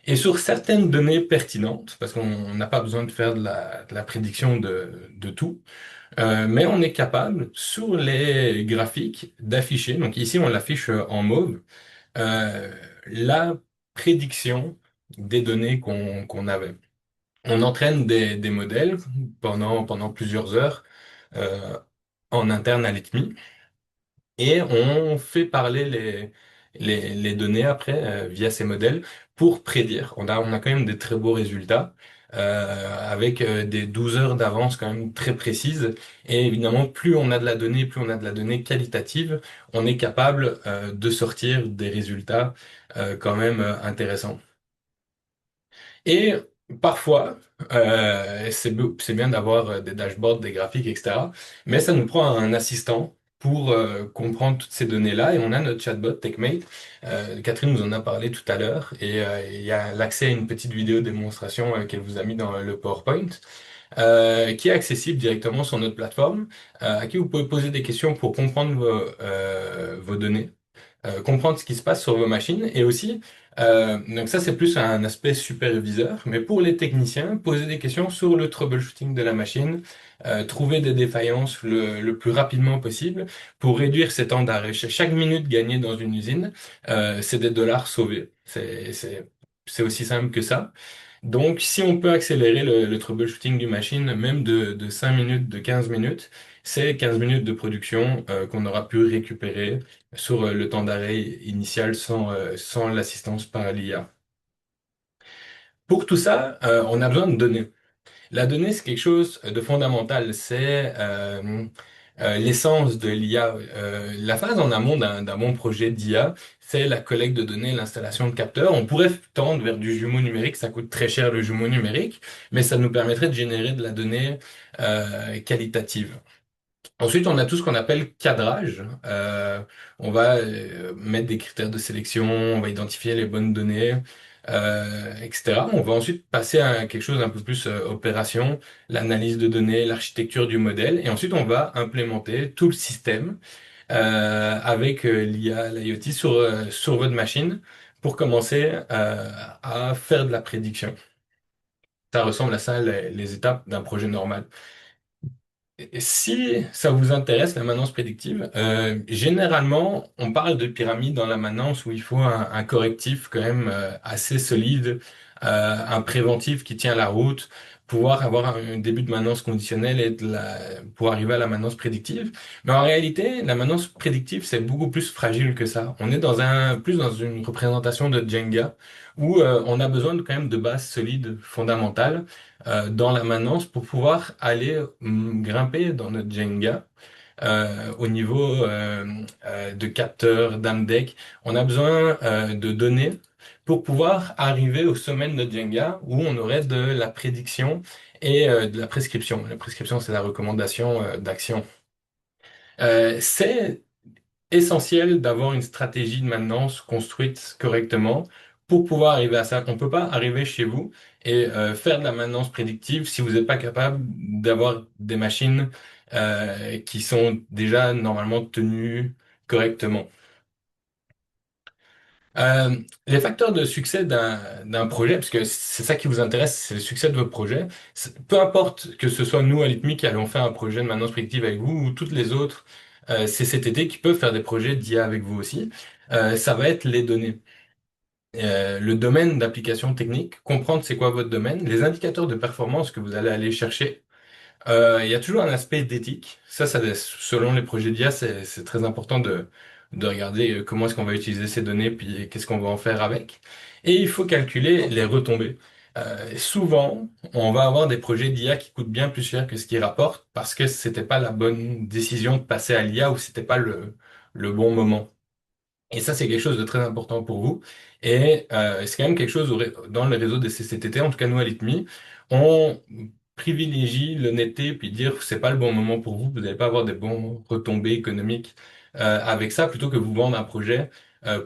Speaker 3: Et sur certaines données pertinentes, parce qu'on n'a pas besoin de faire de la prédiction de tout, mais on est capable, sur les graphiques, d'afficher, donc ici on l'affiche en mauve, euh, la prédiction des données qu'on avait. On entraîne des modèles pendant plusieurs heures euh, en interne à l'ITMI. Et on fait parler les données après via ces modèles pour prédire. On a quand même des très beaux résultats avec des 12 heures d'avance quand même très précises. Et évidemment, plus on a de la donnée, plus on a de la donnée qualitative, on est capable de sortir des résultats quand même intéressants. Et parfois, c'est bien d'avoir des dashboards, des graphiques, etc. Mais ça nous prend un assistant pour comprendre toutes ces données-là. Et on a notre chatbot TechMate. Catherine nous en a parlé tout à l'heure. Et il y a l'accès à une petite vidéo démonstration qu'elle vous a mis dans le PowerPoint, qui est accessible directement sur notre plateforme, à qui vous pouvez poser des questions pour comprendre vos données, comprendre ce qui se passe sur vos machines et aussi, donc ça c'est plus un aspect superviseur, mais pour les techniciens, poser des questions sur le troubleshooting de la machine, trouver des défaillances le plus rapidement possible pour réduire ces temps d'arrêt. Chaque minute gagnée dans une usine, c'est des dollars sauvés. C'est aussi simple que ça. Donc, si on peut accélérer le troubleshooting d'une machine, même de 5 minutes, de 15 minutes, c'est 15 minutes de production qu'on aura pu récupérer sur le temps d'arrêt initial sans l'assistance par l'IA. Pour tout ça, on a besoin de données. La donnée, c'est quelque chose de fondamental. C'est l'essence de l'IA. La phase en amont d'un bon projet d'IA, c'est la collecte de données, l'installation de capteurs. On pourrait tendre vers du jumeau numérique. Ça coûte très cher le jumeau numérique, mais ça nous permettrait de générer de la donnée qualitative. Ensuite, on a tout ce qu'on appelle cadrage. On va mettre des critères de sélection, on va identifier les bonnes données, etc. On va ensuite passer à quelque chose d'un peu plus opération, l'analyse de données, l'architecture du modèle, et ensuite on va implémenter tout le système avec l'IA, l'IoT sur votre machine pour commencer à faire de la prédiction. Ça ressemble à ça, les étapes d'un projet normal. Et si ça vous intéresse, la maintenance prédictive, généralement, on parle de pyramide dans la maintenance où il faut un correctif quand même assez solide, un préventif qui tient la route, pouvoir avoir un début de maintenance conditionnelle et pour arriver à la maintenance prédictive. Mais en réalité, la maintenance prédictive, c'est beaucoup plus fragile que ça. On est plus dans une représentation de Jenga où on a besoin quand même de bases solides, fondamentales dans la maintenance pour pouvoir aller grimper dans notre Jenga au niveau de capteurs, d'AMDEC. On a besoin de données pour pouvoir arriver au sommet de notre Jenga où on aurait de la prédiction et de la prescription. La prescription, c'est la recommandation d'action. C'est essentiel d'avoir une stratégie de maintenance construite correctement pour pouvoir arriver à ça. On peut pas arriver chez vous et faire de la maintenance prédictive si vous n'êtes pas capable d'avoir des machines qui sont déjà normalement tenues correctement. Euh, les facteurs de succès d'un projet, parce que c'est ça qui vous intéresse, c'est le succès de votre projet. Peu importe que ce soit nous à l'ITMI qui allons faire un projet de maintenance prédictive avec vous ou toutes les autres CCTT qui peuvent faire des projets d'IA avec vous aussi, ça va être les données. Le domaine d'application technique, comprendre c'est quoi votre domaine, les indicateurs de performance que vous allez aller chercher il y a toujours un aspect d'éthique. Selon les projets d'IA, c'est très important de regarder comment est-ce qu'on va utiliser ces données, puis qu'est-ce qu'on va en faire avec. Et il faut calculer les retombées. Souvent, on va avoir des projets d'IA qui coûtent bien plus cher que ce qu'ils rapportent parce que c'était pas la bonne décision de passer à l'IA ou c'était pas le bon moment. Et ça, c'est quelque chose de très important pour vous. Et c'est quand même quelque chose dans le réseau des CCTT, en tout cas nous à l'ITMI, on privilégie l'honnêteté puis dire c'est pas le bon moment pour vous, vous n'allez pas avoir des bons retombées économiques avec ça, plutôt que vous vendre un projet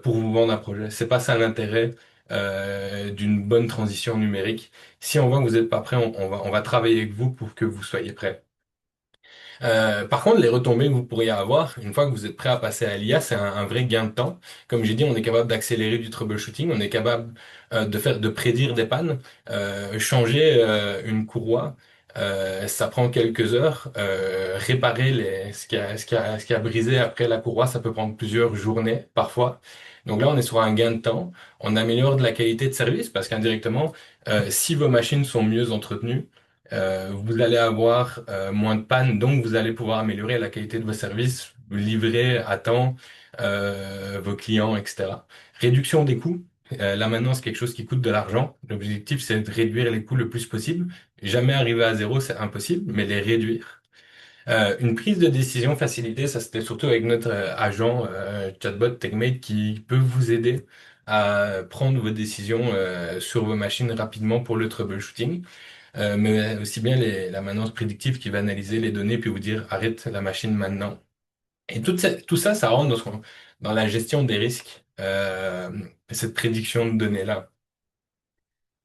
Speaker 3: pour vous vendre un projet. C'est pas ça l'intérêt d'une bonne transition numérique. Si on voit que vous n'êtes pas prêt, on va travailler avec vous pour que vous soyez prêt. Par contre, les retombées que vous pourriez avoir, une fois que vous êtes prêt à passer à l'IA, c'est un vrai gain de temps. Comme j'ai dit, on est capable d'accélérer du troubleshooting, on est capable de prédire des pannes, changer une courroie, ça prend quelques heures. Réparer ce qui a brisé après la courroie, ça peut prendre plusieurs journées parfois. Donc là, on est sur un gain de temps. On améliore de la qualité de service parce qu'indirectement, si vos machines sont mieux entretenues, vous allez avoir moins de panne, donc vous allez pouvoir améliorer la qualité de vos services, livrer à temps vos clients, etc. Réduction des coûts. Là maintenant, c'est quelque chose qui coûte de l'argent. L'objectif, c'est de réduire les coûts le plus possible. Jamais arriver à zéro, c'est impossible, mais les réduire. Une prise de décision facilitée, ça c'était surtout avec notre agent chatbot TechMate qui peut vous aider à prendre vos décisions sur vos machines rapidement pour le troubleshooting. Mais aussi bien la maintenance prédictive qui va analyser les données puis vous dire arrête la machine maintenant. Et tout ça, ça rentre dans la gestion des risques, cette prédiction de données-là.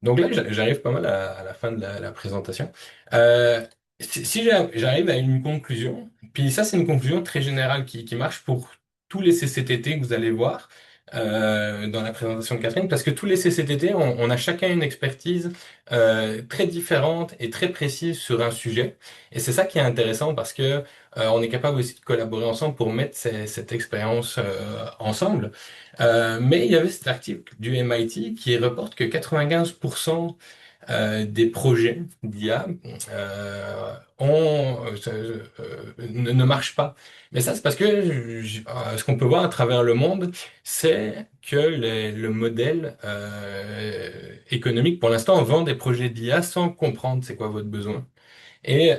Speaker 3: Donc là, j'arrive pas mal à la fin de la présentation. Euh, si j'arrive à une conclusion, puis ça, c'est une conclusion très générale qui marche pour tous les CCTT que vous allez voir dans la présentation de Catherine, parce que tous les CCTT, on a chacun une expertise très différente et très précise sur un sujet. Et c'est ça qui est intéressant parce que on est capable aussi de collaborer ensemble pour mettre cette expérience ensemble. Mais il y avait cet article du MIT qui reporte que 95% des projets d'IA ne marchent pas. Mais ça, c'est parce que ce qu'on peut voir à travers le monde, c'est que le modèle économique, pour l'instant, vend des projets d'IA sans comprendre c'est quoi votre besoin. Et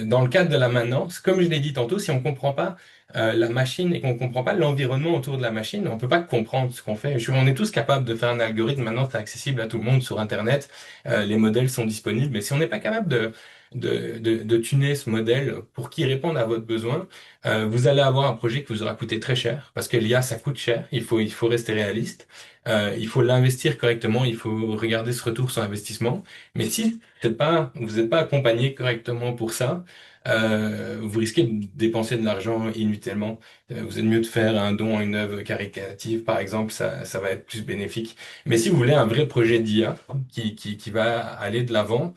Speaker 3: dans le cadre de la maintenance, comme je l'ai dit tantôt, si on ne comprend pas la machine et qu'on ne comprend pas l'environnement autour de la machine, on ne peut pas comprendre ce qu'on fait. On est tous capables de faire un algorithme. Maintenant, c'est accessible à tout le monde sur Internet. Les modèles sont disponibles. Mais si on n'est pas capable de tuner ce modèle pour qu'il réponde à votre besoin, vous allez avoir un projet qui vous aura coûté très cher parce que l'IA, ça coûte cher. Il faut rester réaliste. Il faut l'investir correctement. Il faut regarder ce retour sur investissement. Mais si vous n'êtes pas accompagné correctement pour ça, vous risquez de dépenser de l'argent inutilement. Vous êtes mieux de faire un don à une œuvre caritative, par exemple, ça va être plus bénéfique. Mais si vous voulez un vrai projet d'IA qui va aller de l'avant,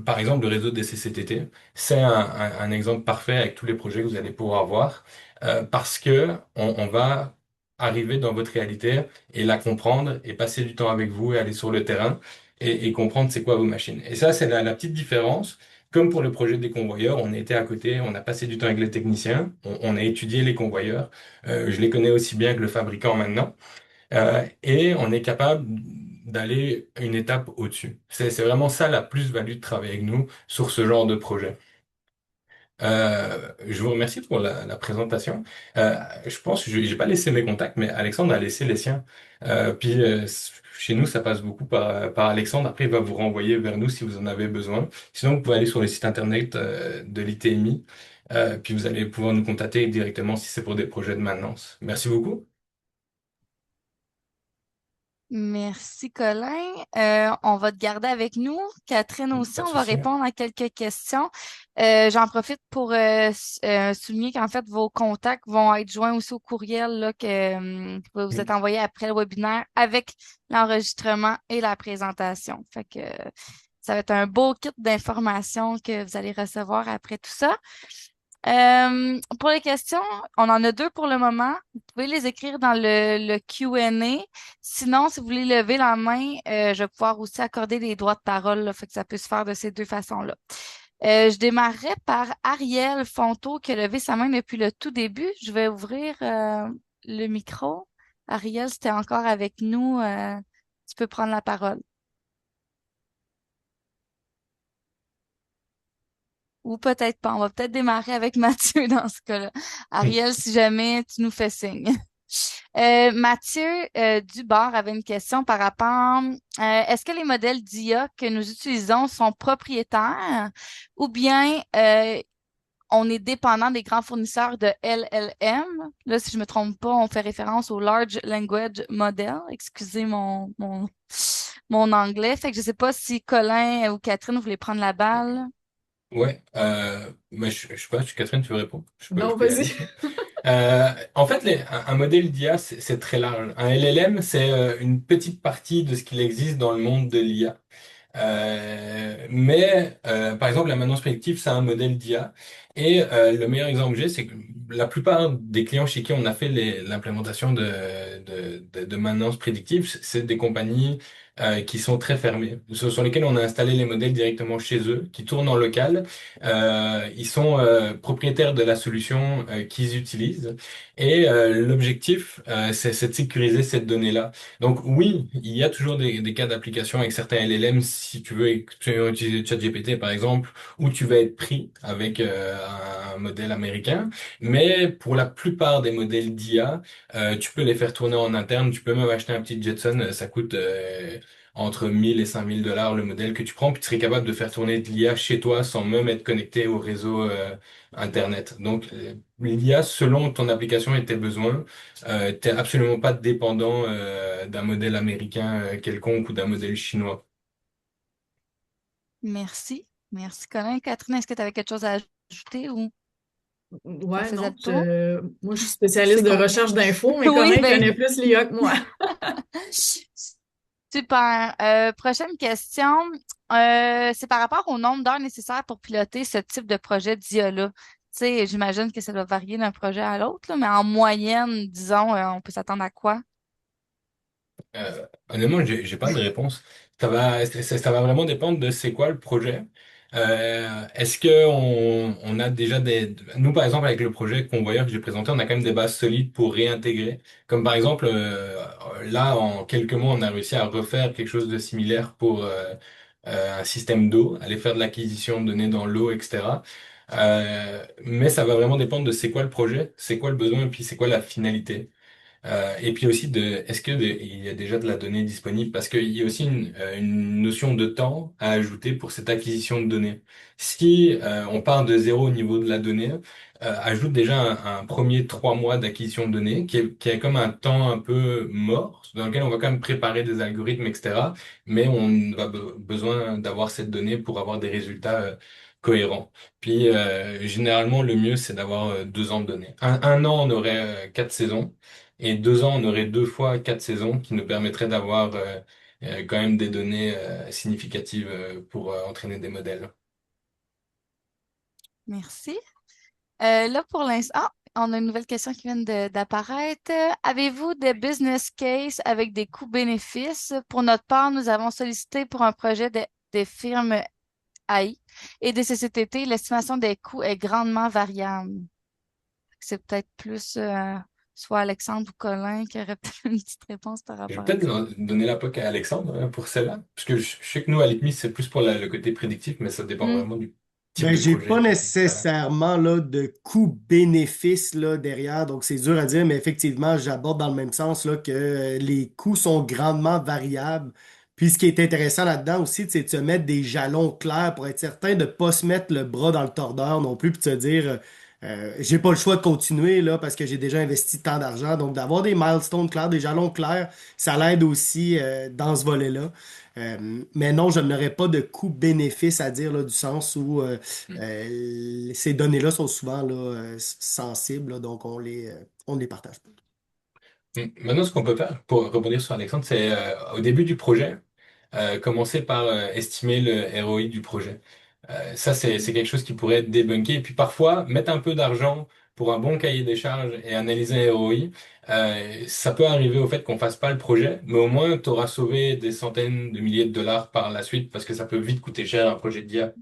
Speaker 3: par exemple, le réseau des CCTT, c'est un exemple parfait avec tous les projets que vous allez pouvoir voir, parce que on va arriver dans votre réalité et la comprendre et passer du temps avec vous et aller sur le terrain et comprendre c'est quoi vos machines. Et ça, c'est la petite différence. Comme pour le projet des convoyeurs, on était à côté, on a passé du temps avec les techniciens, on a étudié les convoyeurs. Je les connais aussi bien que le fabricant maintenant. Et on est capable d'aller une étape au-dessus. C'est vraiment ça la plus-value de travailler avec nous sur ce genre de projet. Je vous remercie pour la présentation. Je pense que j'ai pas laissé mes contacts, mais Alexandre a laissé les siens. Chez nous, ça passe beaucoup par Alexandre. Après, il va vous renvoyer vers nous si vous en avez besoin. Sinon, vous pouvez aller sur le site internet de l'ITMI, puis vous allez pouvoir nous contacter directement si c'est pour des projets de maintenance. Merci beaucoup.
Speaker 4: Merci, Colin. On va te garder avec nous. Catherine aussi,
Speaker 3: Pas de
Speaker 4: on va
Speaker 3: souci.
Speaker 4: répondre à quelques questions. J'en profite pour souligner qu'en fait, vos contacts vont être joints aussi au courriel là, qui va vous être
Speaker 3: Oui.
Speaker 4: envoyé après le webinaire avec l'enregistrement et la présentation. Fait que ça va être un beau kit d'informations que vous allez recevoir après tout ça. Pour les questions, on en a deux pour le moment. Vous pouvez les écrire dans le Q&A. Sinon, si vous voulez lever la main, je vais pouvoir aussi accorder des droits de parole, là, fait que ça peut se faire de ces deux façons-là. Je démarrerai par Ariel Fonteau qui a levé sa main depuis le tout début. Je vais ouvrir le micro. Ariel, si tu es encore avec nous, tu peux prendre la parole. Ou peut-être pas. On va peut-être démarrer avec Mathieu dans ce cas-là. Ariel, si jamais tu nous fais signe. Mathieu Dubord avait une question par rapport, est-ce que les modèles d'IA que nous utilisons sont propriétaires ou bien on est dépendant des grands fournisseurs de LLM? Là, si je me trompe pas, on fait référence au Large Language Model. Excusez mon anglais. Fait que je sais pas si Colin ou Catherine voulaient prendre la balle.
Speaker 3: Ouais, mais je sais pas, Catherine, tu veux répondre? Je
Speaker 1: Non,
Speaker 3: peux y
Speaker 1: vas-y.
Speaker 3: aller. En fait, un modèle d'IA, c'est très large. Un LLM, c'est une petite partie de ce qu'il existe dans le monde de l'IA. Par exemple, la maintenance prédictive, c'est un modèle d'IA. Et le meilleur exemple que j'ai, c'est que la plupart des clients chez qui on a fait l'implémentation de maintenance prédictive, c'est des compagnies qui sont très fermées, sur lesquelles on a installé les modèles directement chez eux, qui tournent en local. Ils sont propriétaires de la solution qu'ils utilisent. Et l'objectif, c'est de sécuriser cette donnée-là. Donc oui, il y a toujours des cas d'application avec certains LLM si tu veux utiliser ChatGPT par exemple, où tu vas être pris avec un modèle américain. Mais pour la plupart des modèles d'IA, tu peux les faire tourner en interne. Tu peux même acheter un petit Jetson, ça coûte entre 1000 et 5000 $ le modèle que tu prends, puis tu serais capable de faire tourner de l'IA chez toi sans même être connecté au réseau Internet. Donc l'IA, selon ton application et tes besoins, t'es absolument pas dépendant d'un modèle américain quelconque ou d'un modèle chinois.
Speaker 4: Merci. Merci, Colin. Catherine, est-ce que tu avais quelque chose à ajouter ou on
Speaker 1: Ouais,
Speaker 4: faisait
Speaker 1: non.
Speaker 4: le tour?
Speaker 1: Moi, je suis spécialiste
Speaker 4: C'est
Speaker 1: de
Speaker 4: complet.
Speaker 1: recherche d'infos, mais
Speaker 4: Oui,
Speaker 1: Colin
Speaker 4: ben,
Speaker 1: connaît plus l'IA que moi.
Speaker 4: super. Prochaine question. C'est par rapport au nombre d'heures nécessaires pour piloter ce type de projet d'IA-là. Tu sais, j'imagine que ça doit varier d'un projet à l'autre, là, mais en moyenne, disons, on peut s'attendre à quoi?
Speaker 3: Honnêtement, j'ai pas de réponse. Ça va vraiment dépendre de c'est quoi le projet. Est-ce que on a déjà nous par exemple avec le projet Convoyeur que j'ai présenté, on a quand même des bases solides pour réintégrer. Comme par exemple, là en quelques mois, on a réussi à refaire quelque chose de similaire pour un système d'eau, aller faire de l'acquisition de données dans l'eau, etc. Mais ça va vraiment dépendre de c'est quoi le projet, c'est quoi le besoin et puis c'est quoi la finalité. Et puis aussi il y a déjà de la donnée disponible parce qu'il y a aussi une notion de temps à ajouter pour cette acquisition de données. Si on part de zéro au niveau de la donnée, ajoute déjà un premier 3 mois d'acquisition de données qui est comme un temps un peu mort dans lequel on va quand même préparer des algorithmes, etc. Mais on va besoin d'avoir cette donnée pour avoir des résultats cohérent. Puis généralement, le mieux, c'est d'avoir 2 ans de données. Un an, on aurait 4 saisons, et 2 ans, on aurait 2 fois 4 saisons qui nous permettraient d'avoir quand même des données significatives pour entraîner des modèles.
Speaker 4: Merci. Là, pour l'instant, on a une nouvelle question qui vient d'apparaître. Avez-vous des business cases avec des coûts-bénéfices? Pour notre part, nous avons sollicité pour un projet des firmes AI et des CCTT. L'estimation des coûts est grandement variable. C'est peut-être plus soit Alexandre ou Colin qui aurait peut-être une petite réponse par
Speaker 3: Je vais
Speaker 4: rapport à
Speaker 3: peut-être
Speaker 4: ça.
Speaker 3: donner la POC à Alexandre pour celle-là, parce que je sais que nous, à l'ITMI, c'est plus pour le côté prédictif, mais ça dépend
Speaker 4: Hmm.
Speaker 3: vraiment du type
Speaker 5: Ben,
Speaker 3: de
Speaker 5: j'ai
Speaker 3: projet
Speaker 5: pas
Speaker 3: qu'il y a là.
Speaker 5: nécessairement là, de coût-bénéfice là, derrière, donc c'est dur à dire, mais effectivement, j'aborde dans le même sens là, que les coûts sont grandement variables. Puis ce qui est intéressant là-dedans aussi, c'est de se mettre des jalons clairs pour être certain de ne pas se mettre le bras dans le tordeur non plus, puis de se dire j'ai pas le choix de continuer là, parce que j'ai déjà investi tant d'argent. Donc d'avoir des milestones clairs, des jalons clairs, ça l'aide aussi dans ce volet-là. Mais non, je n'aurais pas de coût-bénéfice à dire là, du sens où ces données-là sont souvent là, sensibles, là, donc on ne les partage pas.
Speaker 3: Maintenant, ce qu'on peut faire pour rebondir sur Alexandre, c'est au début du projet, commencer par estimer le ROI du projet. Ça, c'est quelque chose qui pourrait être débunké. Et puis parfois, mettre un peu d'argent pour un bon cahier des charges et analyser un ROI, ça peut arriver au fait qu'on fasse pas le projet, mais au moins, tu auras sauvé des centaines de milliers de dollars par la suite parce que ça peut vite coûter cher un projet d'IA.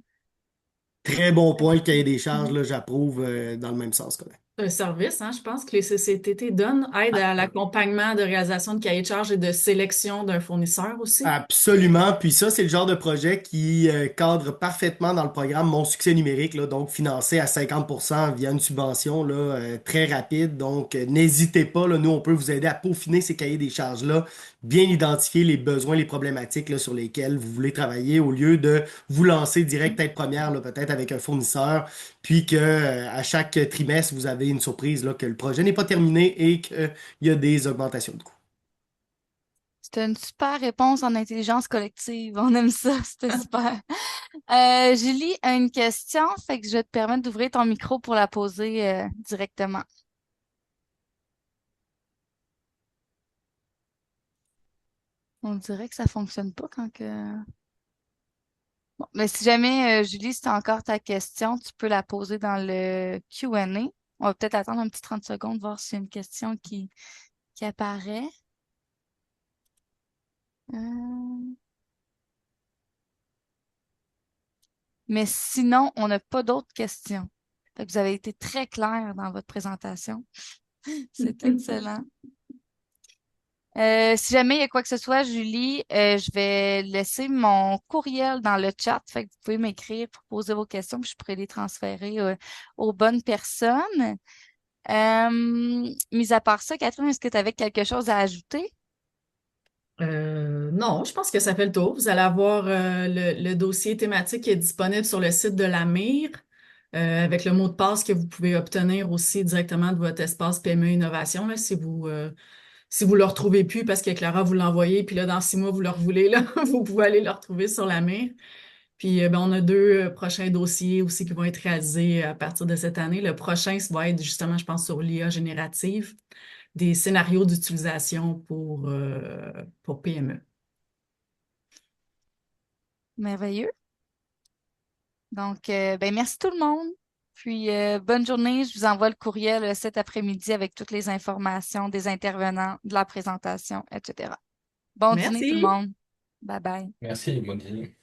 Speaker 5: Très bon point, le cahier des charges, là, j'approuve dans le même sens quand même.
Speaker 1: Un service, hein, je pense que les CCTT donnent aide à l'accompagnement de réalisation de cahier de charges et de sélection d'un fournisseur aussi.
Speaker 5: Absolument. Puis ça, c'est le genre de projet qui cadre parfaitement dans le programme Mon succès numérique, là, donc financé à 50% via une subvention là, très rapide. Donc, n'hésitez pas, là, nous, on peut vous aider à peaufiner ces cahiers des charges-là, bien identifier les besoins, les problématiques là, sur lesquelles vous voulez travailler au lieu de vous lancer direct tête première, là, peut-être avec un fournisseur, puis que à chaque trimestre, vous avez une surprise là, que le projet n'est pas terminé et qu'il y a des augmentations de coûts.
Speaker 4: C'était une super réponse en intelligence collective. On aime ça, c'était super. Julie a une question, fait que je vais te permettre d'ouvrir ton micro pour la poser directement. On dirait que ça fonctionne pas quand que... Bon, mais si jamais, Julie, c'est encore ta question, tu peux la poser dans le Q&A. On va peut-être attendre un petit 30 secondes, voir s'il y a une question qui apparaît. Euh, Mais sinon, on n'a pas d'autres questions. Fait que vous avez été très clair dans votre présentation. C'est excellent. Si jamais il y a quoi que ce soit, Julie, je vais laisser mon courriel dans le chat. Fait que vous pouvez m'écrire pour poser vos questions, puis je pourrai les transférer aux bonnes personnes. Mis à part ça, Catherine, est-ce que tu avais quelque chose à ajouter?
Speaker 1: Non, je pense que ça fait le tour. Vous allez avoir le dossier thématique qui est disponible sur le site de la MIR avec le mot de passe que vous pouvez obtenir aussi directement de votre espace PME Innovation là, si vous le retrouvez plus parce que Clara vous l'envoyez, puis là, dans 6 mois, vous le revoulez, là, vous pouvez aller le retrouver sur la MIR. Puis ben, on a deux prochains dossiers aussi qui vont être réalisés à partir de cette année. Le prochain, ça va être justement, je pense, sur l'IA générative, des scénarios d'utilisation pour PME.
Speaker 4: Merveilleux. Donc, ben, merci tout le monde. Puis, bonne journée. Je vous envoie le courriel cet après-midi avec toutes les informations des intervenants, de la présentation, etc. Bon dîner tout le
Speaker 1: Merci.
Speaker 4: monde. Bye bye.
Speaker 3: Merci, bonne journée.